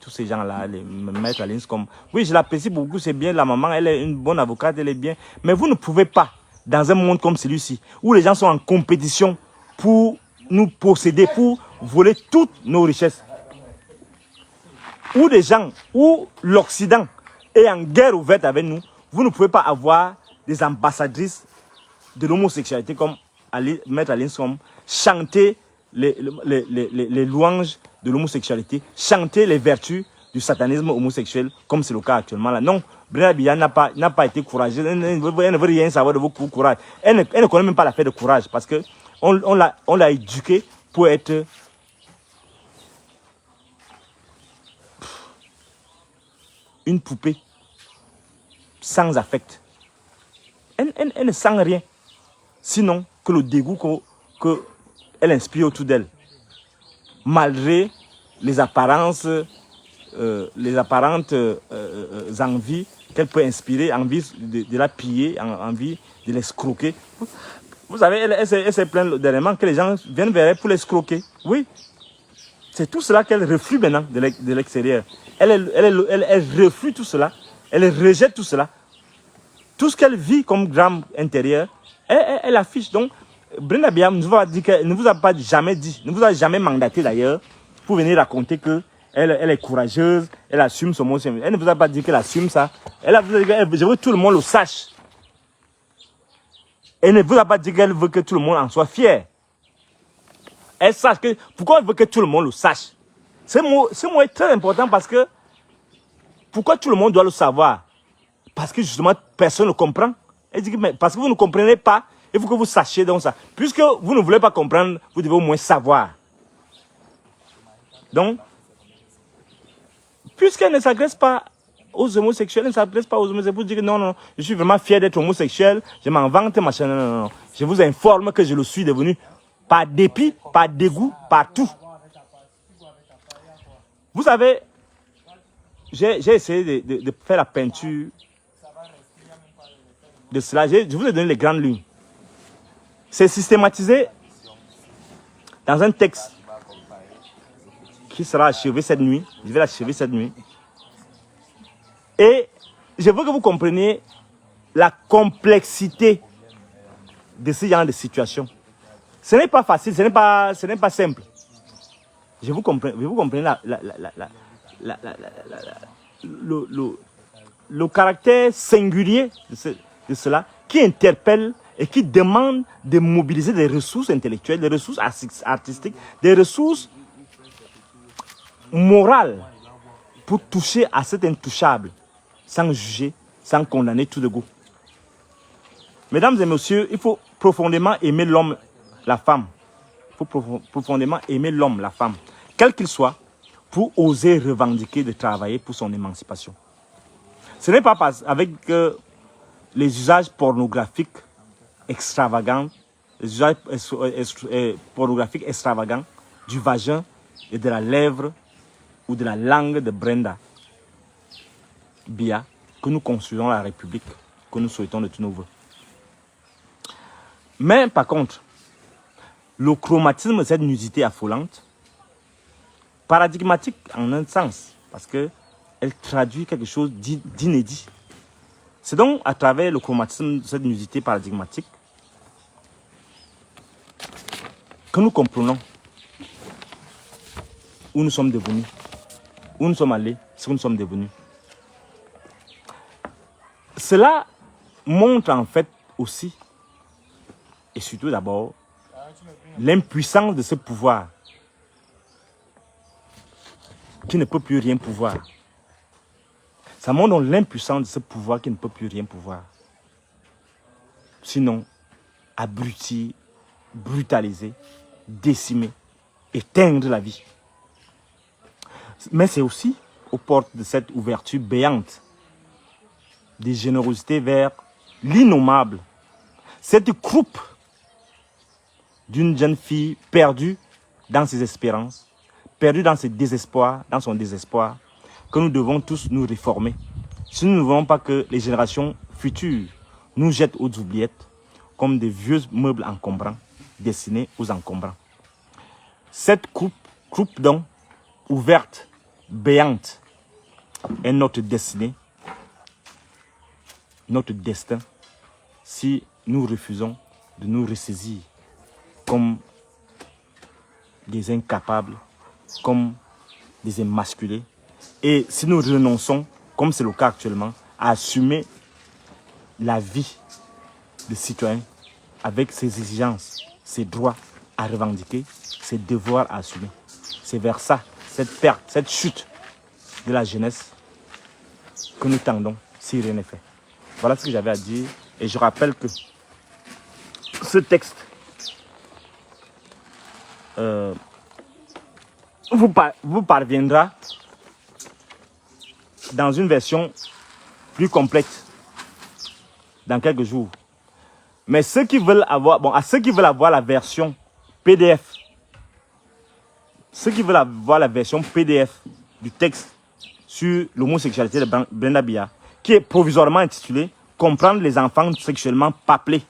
tous ces gens-là, les Maître Alinscom. Oui, je l'apprécie beaucoup, c'est bien la maman, elle est une bonne avocate, elle est bien. Mais vous ne pouvez pas, dans un monde comme celui-ci, où les gens sont en compétition pour nous posséder, pour voler toutes nos richesses, où des gens, où l'Occident est en guerre ouverte avec nous, vous ne pouvez pas avoir des ambassadrices de l'homosexualité comme Maître Alinscom, chanter les louanges de l'homosexualité, chanter les vertus du satanisme homosexuel, comme c'est le cas actuellement là. Non, Brenda Biya n'a pas été courageuse, elle ne veut rien savoir de vos courage. Elle ne connaît même pas l'affaire de courage, parce que on l'a éduquée pour être une poupée sans affect. Elle ne sent rien, sinon que le dégoût qu'elle inspire autour d'elle. Malgré les apparences, envies qu'elle peut inspirer, envie de la piller, envie de l'escroquer. Vous savez, elle s'est plainte dernièrement que les gens viennent vers elle pour l'escroquer. Oui, c'est tout cela qu'elle reflue maintenant de l'extérieur. Elle reflue tout cela, elle rejette tout cela. Tout ce qu'elle vit comme drame intérieur, elle affiche. Donc, Brenda Biya ne vous a pas jamais dit, ne vous a jamais mandaté d'ailleurs, pour venir raconter que elle est courageuse, elle assume son mot. Elle ne vous a pas dit qu'elle assume ça. Elle a dit que je veux que tout le monde le sache. Elle ne vous a pas dit qu'elle veut que tout le monde en soit fier. Elle sache que, pourquoi elle veut que tout le monde le sache? Ce mot est très important parce que, pourquoi tout le monde doit le savoir? Parce que justement, personne ne comprend. Elle dit que, mais parce que vous ne comprenez pas, il faut que vous sachiez donc ça. Puisque vous ne voulez pas comprendre, vous devez au moins savoir. Donc, puisqu'elle ne s'agresse pas aux homosexuels, elle ne s'agresse pas aux homosexuels pour dire que non, je suis vraiment fier d'être homosexuel, je m'en vante, machin, non. Je vous informe que je le suis devenu par dépit, par dégoût, par tout. Vous savez, j'ai essayé de faire la peinture de cela, je vous ai donné les grandes lignes. C'est systématisé dans un texte qui sera achevé cette nuit. Je vais l'achever cette nuit. Et je veux que vous compreniez la complexité de ce genre de situation. Ce n'est pas facile, ce n'est pas simple. Vous comprenez le caractère singulier de cela qui interpelle et qui demande de mobiliser des ressources intellectuelles, des ressources artistiques, des ressources morales pour toucher à cet intouchable sans juger, sans condamner tout de go. Mesdames et messieurs, il faut profondément aimer l'homme, la femme. Il faut profondément aimer l'homme, la femme, quel qu'il soit, pour oser revendiquer de travailler pour son émancipation. Ce n'est pas avec les usages pornographiques extravagants, les usages pornographiques extravagants du vagin et de la lèvre ou de la langue de Brenda Biya que nous construisons la République que nous souhaitons de tous nos voeux. Mais par contre, le chromatisme de cette nudité affolante, paradigmatique en un sens, parce qu'elle traduit quelque chose d'inédit. C'est donc à travers le chromatisme de cette nudité paradigmatique que nous comprenons où nous sommes devenus, où nous sommes allés, ce que nous sommes devenus. Cela montre en fait aussi, et surtout d'abord, l'impuissance de ce pouvoir qui ne peut plus rien pouvoir. Ça montre donc l'impuissance de ce pouvoir qui ne peut plus rien pouvoir. Sinon, abrutir, brutaliser, décimer, éteindre la vie. Mais c'est aussi aux portes de cette ouverture béante des générosités vers l'innommable. Cette croupe d'une jeune fille perdue dans ses espérances, perdue dans ses désespoirs, dans son désespoir, que nous devons tous nous réformer. Si nous ne voulons pas que les générations futures nous jettent aux oubliettes comme des vieux meubles encombrants destinés aux encombrants. Cette croupe donc, ouverte, béante, est notre destinée, notre destin, si nous refusons de nous ressaisir comme des incapables, comme des émasculés, et si nous renonçons, comme c'est le cas actuellement, à assumer la vie de citoyen avec ses exigences, ses droits à revendiquer, ses devoirs à assumer. C'est vers ça, cette perte, cette chute de la jeunesse que nous tendons si rien n'est fait. Voilà ce que j'avais à dire. Et je rappelle que ce texte vous parviendra dans une version plus complète dans quelques jours. Mais ceux qui veulent avoir, à ceux qui veulent avoir la version PDF, ceux qui veulent avoir la version PDF du texte sur l'homosexualité de Brenda Biya, qui est provisoirement intitulé « Comprendre les enfants sexuellement papelés ».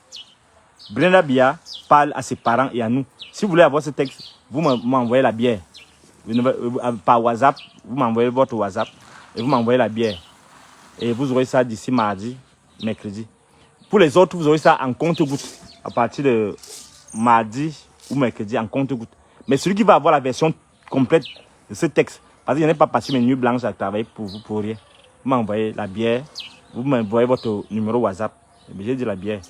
Brenda Biya parle à ses parents et à nous. Si vous voulez avoir ce texte, vous m'envoyez la bière. Par WhatsApp, vous m'envoyez votre WhatsApp et vous m'envoyez la bière. Et vous aurez ça d'ici mardi, mercredi. Pour les autres, vous aurez ça en compte-gouttes à partir de mardi ou mercredi en compte-gouttes. Mais celui qui va avoir la version complète de ce texte, parce que je n'ai pas passé mes nuits blanches à travailler pour vous pour rien. Vous m'envoyez la bière, vous m'envoyez votre numéro WhatsApp. J'ai dit la bière.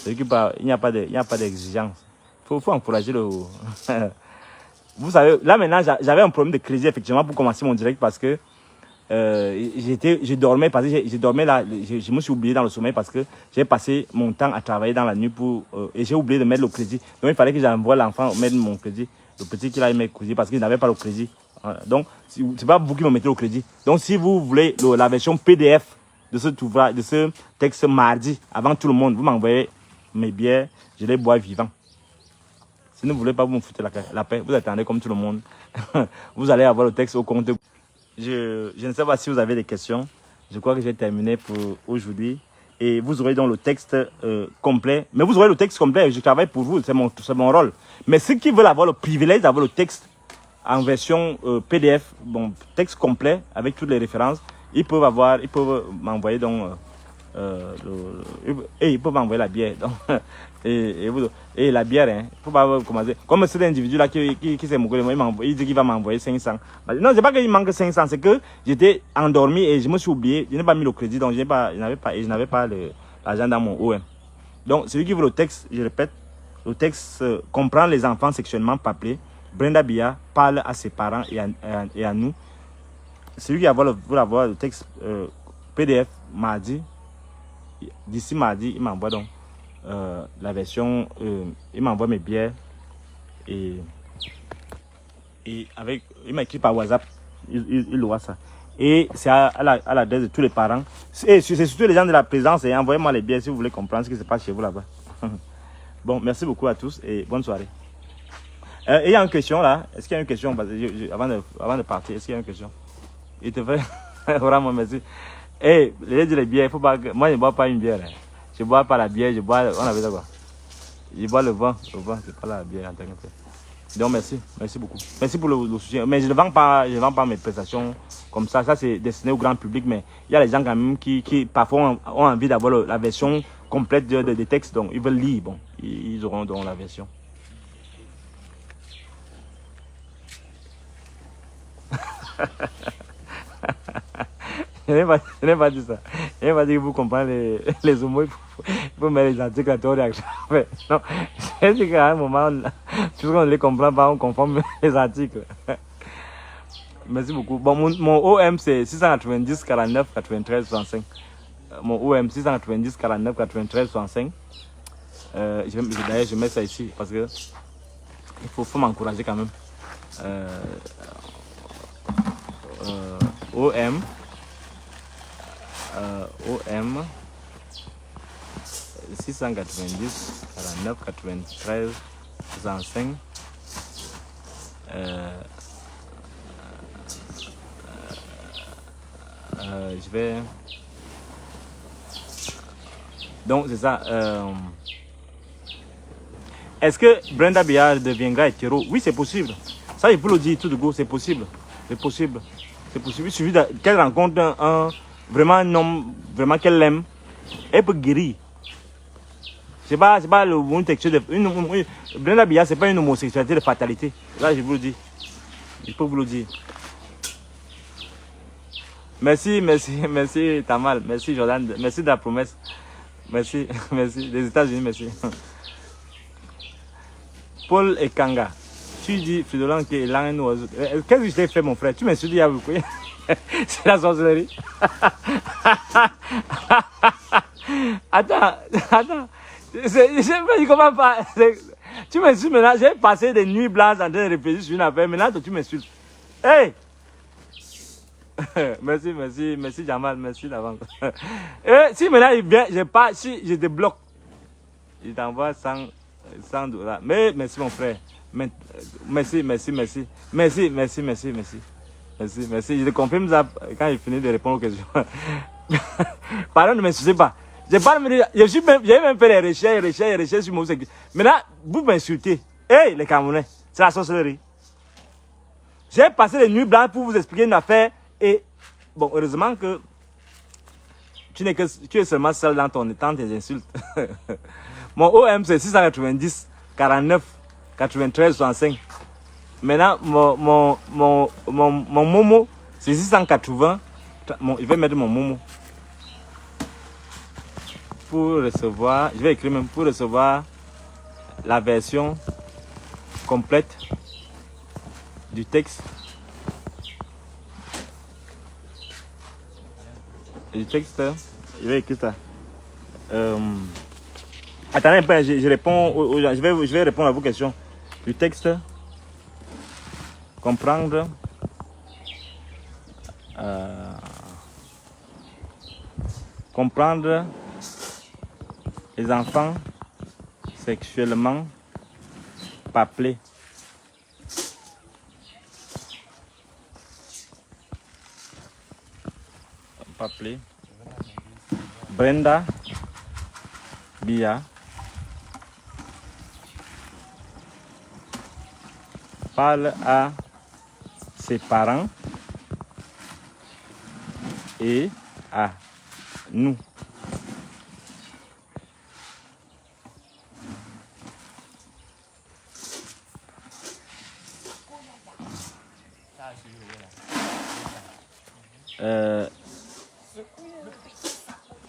Il n'y a pas d'exigence. Il faut encourager le... Vous savez, là maintenant, j'avais un problème de crédit effectivement pour commencer mon direct parce que je dormais là, je me suis oublié dans le sommeil parce que j'ai passé mon temps à travailler dans la nuit et j'ai oublié de mettre le crédit. Donc il fallait que j'envoie l'enfant mettre mon crédit, le petit qui a mis le crédit parce qu'il n'avait pas le crédit. Donc c'est pas vous qui me mettez le crédit. Donc si vous voulez la version PDF de ce texte mardi avant tout le monde, vous m'envoyez mes bières, je les bois vivants. Si vous ne voulez pas, vous me foutez la paix, vous attendez comme tout le monde. Vous allez avoir le texte au compte. Je ne sais pas si vous avez des questions. Je crois que j'ai terminé pour aujourd'hui. Et vous aurez donc le texte complet. Mais vous aurez le texte complet, je travaille pour vous, c'est mon rôle. Mais ceux qui veulent avoir le privilège d'avoir le texte en version PDF, bon, texte complet avec toutes les références, ils peuvent m'envoyer donc et ils peuvent m'envoyer la bière. Donc, et la bière, hein, faut pas commencer. Comme cet individu là qui s'est moqué de moi, il dit qu'il va m'envoyer 500. Non, c'est pas qu'il manque 500, c'est que j'étais endormi et je me suis oublié, je n'ai pas mis le crédit, donc je n'avais pas l'argent dans mon OM. Donc celui qui veut le texte, je répète, le texte comprend les enfants sexuellement appelés. Brenda Biya parle à ses parents et à nous. Celui qui veut avoir le texte PDF mardi, d'ici mardi, il m'envoie donc la version, il m'envoie mes bières et avec, il m'a écrit par WhatsApp, il voit ça. Et c'est à l'adresse de tous les parents. Et c'est surtout les gens de la présence. Et envoyez-moi les bières si vous voulez comprendre ce qui se passe chez vous là-bas. Bon, merci beaucoup à tous et bonne soirée. Et il y a une question là. Est-ce qu'il y a une question avant de partir? Est-ce qu'il y a une question? Il te fait vraiment merci. Eh, les bières, il faut pas que... Moi, je ne bois pas une bière. Hein. Je ne bois pas la bière, je bois... On avait ça quoi? Je bois le vin. Le vin, c'est pas la bière en tant que tel. Donc, merci. Merci beaucoup. Merci pour le soutien. Mais je ne vends pas mes prestations comme ça. Ça, c'est destiné au grand public. Mais il y a les gens quand même qui parfois ont envie d'avoir la version complète des textes. Donc, ils veulent lire. Bon, ils auront donc la version. Je n'ai pas dit ça. Je n'ai pas dit que vous comprenez les homos. Il faut mettre les articles à tort. Non, j'ai dit qu'à un moment, puisqu'on ne les comprend pas, on confond les articles. Merci beaucoup. Bon, mon OM c'est 690 49 93 65. Mon OM 690 49 93 65. D'ailleurs, je mets ça ici parce que il faut m'encourager quand même. OM 690 49 93 65. Je vais donc c'est ça. Est-ce que Brenda Biya deviendra hétéro? Oui, c'est possible. Ça, il faut le dire tout de go, c'est possible. C'est possible. C'est possible. Il suffit qu'elle rencontre vraiment un homme, vraiment qu'elle aime. Elle peut guérir. C'est pas le homosexuel. Brenda Biya, c'est pas une homosexualité de fatalité. Là, je vous le dis. Je peux vous le dire. Merci Tamal. Merci Jordan. Merci de la promesse. Merci des États-Unis, merci. Paul et Kanga. Tu dis, Fridolin, qui est là, un oiseau. Qu'est-ce que je t'ai fait, mon frère? Tu m'insultes, il y a beaucoup. C'est la sorcellerie. Attends. Je sais pas comment pas. Tu m'insultes maintenant. J'ai passé des nuits blanches en train de réfléchir sur une affaire. Maintenant, tu m'insultes. Hey! merci Jamal, merci d'avance. Si maintenant il vient, si je te bloque, il t'envoie 100 $. Mais merci mon frère. Merci. Je te confirme ça quand il finit de répondre aux questions. Pardon, ne m'insultez pas. J'ai même fait des recherches sur mon sexualité. Maintenant, vous m'insultez. Hey, les Camerounais, c'est la sorcellerie. J'ai passé les nuits blanches pour vous expliquer une affaire. Et bon, heureusement que tu es seulement seul dans tes insultes. Mon OM c'est 690 49 93 65. Maintenant, mon Momo c'est 680. Je vais mettre mon Momo pour recevoir. Je vais écrire même pour recevoir la version complète du texte. Du texte, je vais écrire ça. Attendez un peu, je réponds aux gens. Je vais répondre à vos questions. Du texte, comprendre, comprendre les enfants sexuellement appelés. Brenda Bia parle à ses parents et à nous.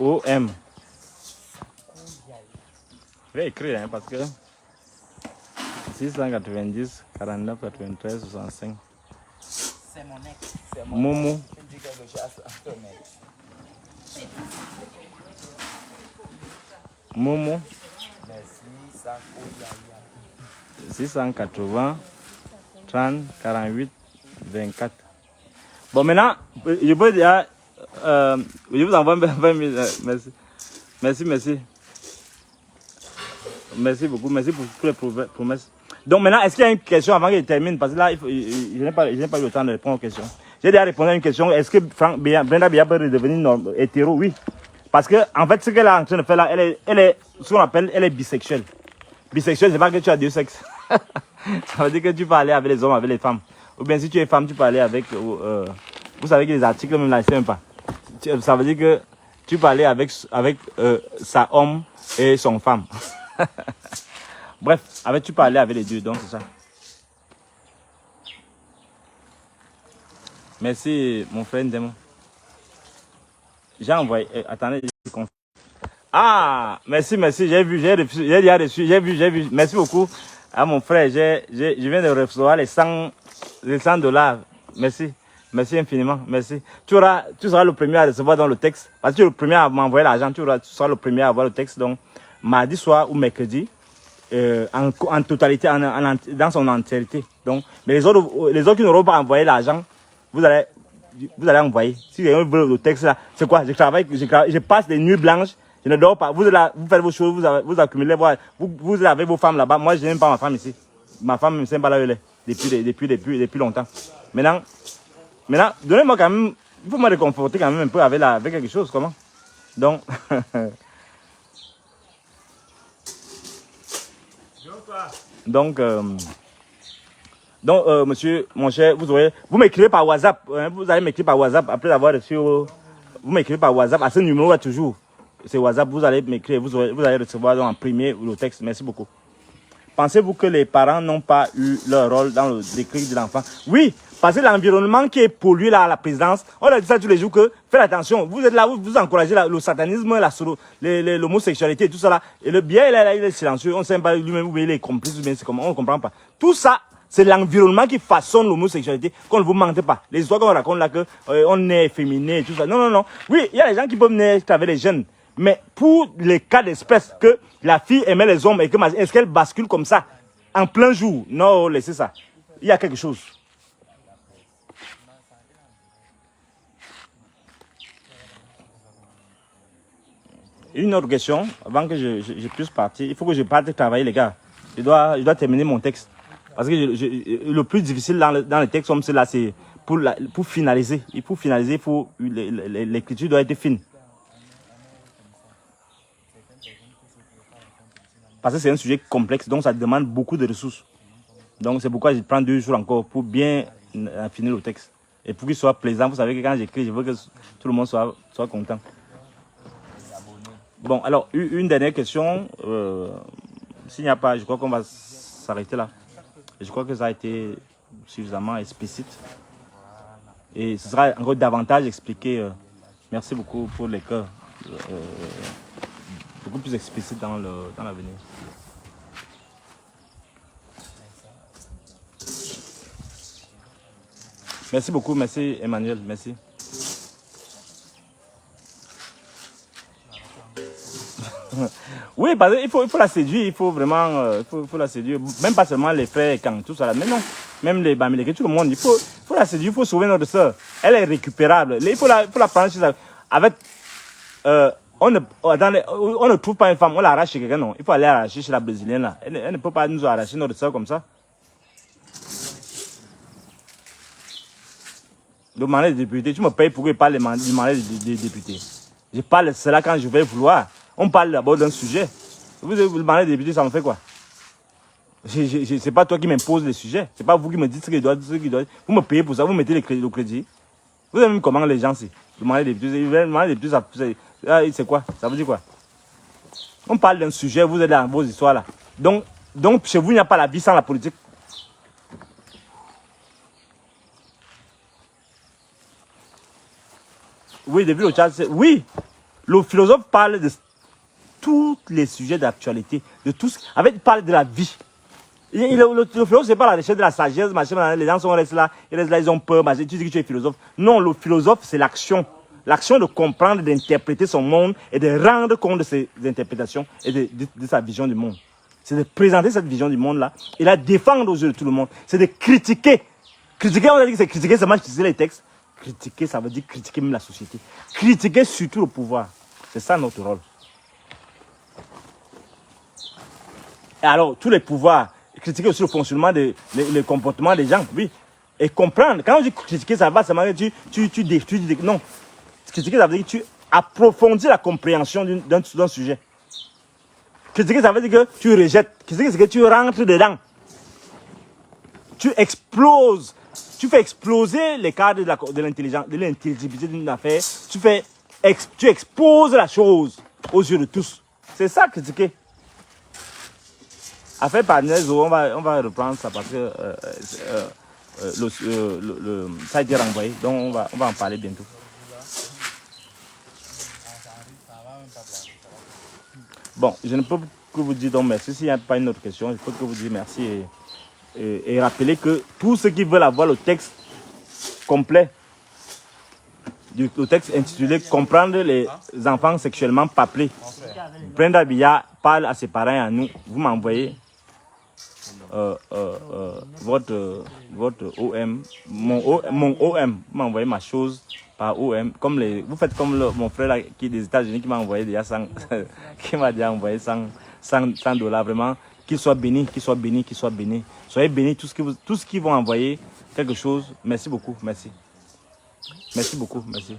OM. Je vais écrire hein, parce que 690 49 93 65. C'est mon ex. Momo. Momo. 680 30 48 24. Bon, maintenant, je peux dire, je vous envoie 20 000. Merci. Merci, merci. Merci beaucoup. Merci pour toutes les promesses. Donc, maintenant, est-ce qu'il y a une question avant que je termine? Parce que là, je n'ai pas eu le temps de répondre aux questions. J'ai déjà répondu à une question. Est-ce que Brenda Bia peut redevenir hétéro? Oui. Parce que, en fait, ce qu'elle est en train de faire là, elle est ce qu'on appelle, elle est bisexuelle. Bisexuelle, c'est pas que tu as deux sexes. Ça veut dire que tu peux aller avec les hommes, avec les femmes. Ou bien si tu es femme, tu peux aller avec... vous savez que les articles, même là, je ne sais même pas. Ça veut dire que tu peux aller avec sa homme et son femme. Bref, tu peux aller avec les deux, donc c'est ça. Merci, mon frère Ndemo. J'ai envoyé... attendez, je confirme. Ah, merci, j'ai vu, j'ai déjà reçu, j'ai vu. Merci beaucoup à mon frère. Je viens de recevoir les 100 $. Merci infiniment, merci. Tu seras le premier à recevoir dans le texte. Parce que tu es le premier à m'envoyer l'argent, tu seras le premier à avoir le texte. Donc, mardi soir ou mercredi, en totalité, dans son entièreté. Donc, mais les autres qui n'auront pas envoyé l'argent, vous allez envoyer. Si quelqu'un veut le texte là, c'est quoi? Je passe des nuits blanches. Je ne dors pas. Vous faites vos choses, vous accumulez. Vous avez vos femmes là-bas. Moi, je n'aime pas ma femme ici. Ma femme ne sait pas là où elle est. Depuis longtemps. Maintenant, donnez-moi quand même. Il faut me réconforter quand même un peu avec quelque chose. Comment? Donc. Monsieur, mon cher, vous m'écrivez par WhatsApp. Hein, vous allez m'écrire par WhatsApp après avoir reçu. Vous m'écrivez par WhatsApp à ce numéro là toujours. C'est WhatsApp, vous allez m'écrire, vous allez recevoir en premier le texte. Merci beaucoup. Pensez-vous que les parents n'ont pas eu leur rôle dans le déclic de l'enfant? Oui, parce que l'environnement qui est pollué là à la présidence, on a dit ça tous les jours que faites attention, vous êtes là, vous encouragez le satanisme, l'homosexualité et tout ça là. Et le bien, il est silencieux, on ne sait pas lui-même où il est complice, ou bien c'est comment, on ne comprend pas. Tout ça, c'est l'environnement qui façonne l'homosexualité, qu'on ne vous mente pas. Les histoires qu'on raconte là, on est féminin et tout ça. Non. Oui, il y a des gens qui peuvent naître avec les jeunes. Mais pour les cas d'espèce que la fille aimait les hommes et que est-ce qu'elle bascule comme ça en plein jour? Non, laissez ça. Il y a quelque chose. Une autre question, avant que je puisse partir. Il faut que je parte travailler, les gars. Je dois terminer mon texte. Parce que le plus difficile dans le texte comme cela, c'est pour finaliser. Pour finaliser, l'écriture doit être fine. Parce que c'est un sujet complexe, donc ça demande beaucoup de ressources. Donc c'est pourquoi je prends 2 jours encore pour bien finir le texte. Et pour qu'il soit plaisant, vous savez que quand j'écris, je veux que tout le monde soit content. Bon, alors, une dernière question. S'il n'y a pas, je crois qu'on va s'arrêter là. Je crois que ça a été suffisamment explicite. Et ce sera encore davantage expliqué. Merci beaucoup pour les cœurs. Beaucoup plus explicite dans l'avenir. Merci beaucoup, merci Emmanuel, merci. Oui, parce qu'il faut la séduire, il faut vraiment faut la séduire. Même pas seulement les frères quand tout ça là, mais non, même les Bamileke, tout le monde, il faut la séduire, il faut sauver notre soeur. Elle est récupérable. Il faut la prendre chez elle. Avec on ne trouve pas une femme, on l'arrache chez quelqu'un, non. Il faut aller arracher chez la brésilienne là. Elle ne peut pas nous arracher notre soeur comme ça. Demander des députés, tu me payes pour que je parle demander des députés. Je parle de cela quand je vais vouloir. On parle d'abord d'un sujet. Vous demandez des députés, ça me fait quoi? C'est pas toi qui m'impose les sujets. C'est pas vous qui me dites ce qu'il doit, Vous me payez pour ça, vous mettez le crédit. Vous savez même comment les gens, c'est. Demander des députés, c'est quoi? Ça veut dire quoi? On parle d'un sujet, vous êtes dans vos histoires là. Donc chez vous, il n'y a pas la vie sans la politique. Oui, depuis le chat, oui. Le philosophe parle de tous les sujets d'actualité, de tout ce... En fait, il parle de la vie. Le philosophe, c'est pas la recherche de la sagesse, machin, les gens restent là, ils ont peur, machin, tu dis que tu es philosophe. Non, le philosophe, c'est l'action. L'action de comprendre, d'interpréter son monde et de rendre compte de ses interprétations et de sa vision du monde. C'est de présenter cette vision du monde-là et la défendre aux yeux de tout le monde. C'est de critiquer. Critiquer, on a dit que c'est critiquer, c'est moi qui critiquer les textes. Critiquer, ça veut dire critiquer même la société. Critiquer surtout le pouvoir. C'est ça notre rôle. Et alors, tous les pouvoirs, critiquer aussi le fonctionnement, le comportement des gens, oui. Et comprendre. Quand on dit critiquer, ça va, ça veut dire que non. Critiquer, ça veut dire que tu approfondis la compréhension d'un sujet. Critiquer, ça veut dire que tu rejettes. Critiquer, c'est que tu rentres dedans. Tu exploses. Tu fais exploser les cadres de l'intelligence, de l'intelligibilité d'une affaire. Tu exposes la chose aux yeux de tous. C'est ça, critiquer. Affaire partenaire, on va reprendre ça parce que ça a été renvoyé. Donc, on va en parler bientôt. Bon, je ne peux que vous dire donc merci. S'il n'y a pas une autre question, je peux que vous dire merci et rappeler que tous ceux qui veulent avoir le texte complet, le texte intitulé « Comprendre les enfants sexuellement papelés », Brenda Biya parle à ses parents et à nous. Vous m'envoyez votre OM, mon OM, vous m'envoyez ma chose par OM, vous faites comme mon frère là, qui est des États-Unis qui m'a envoyé déjà 100, qui m'a déjà envoyé 100 $, vraiment, qu'il soit béni, qu'il soit béni, qu'il soit béni. Soyez bénis, tout ce qu'ils vont envoyer quelque chose. Merci beaucoup, merci. Merci beaucoup, merci.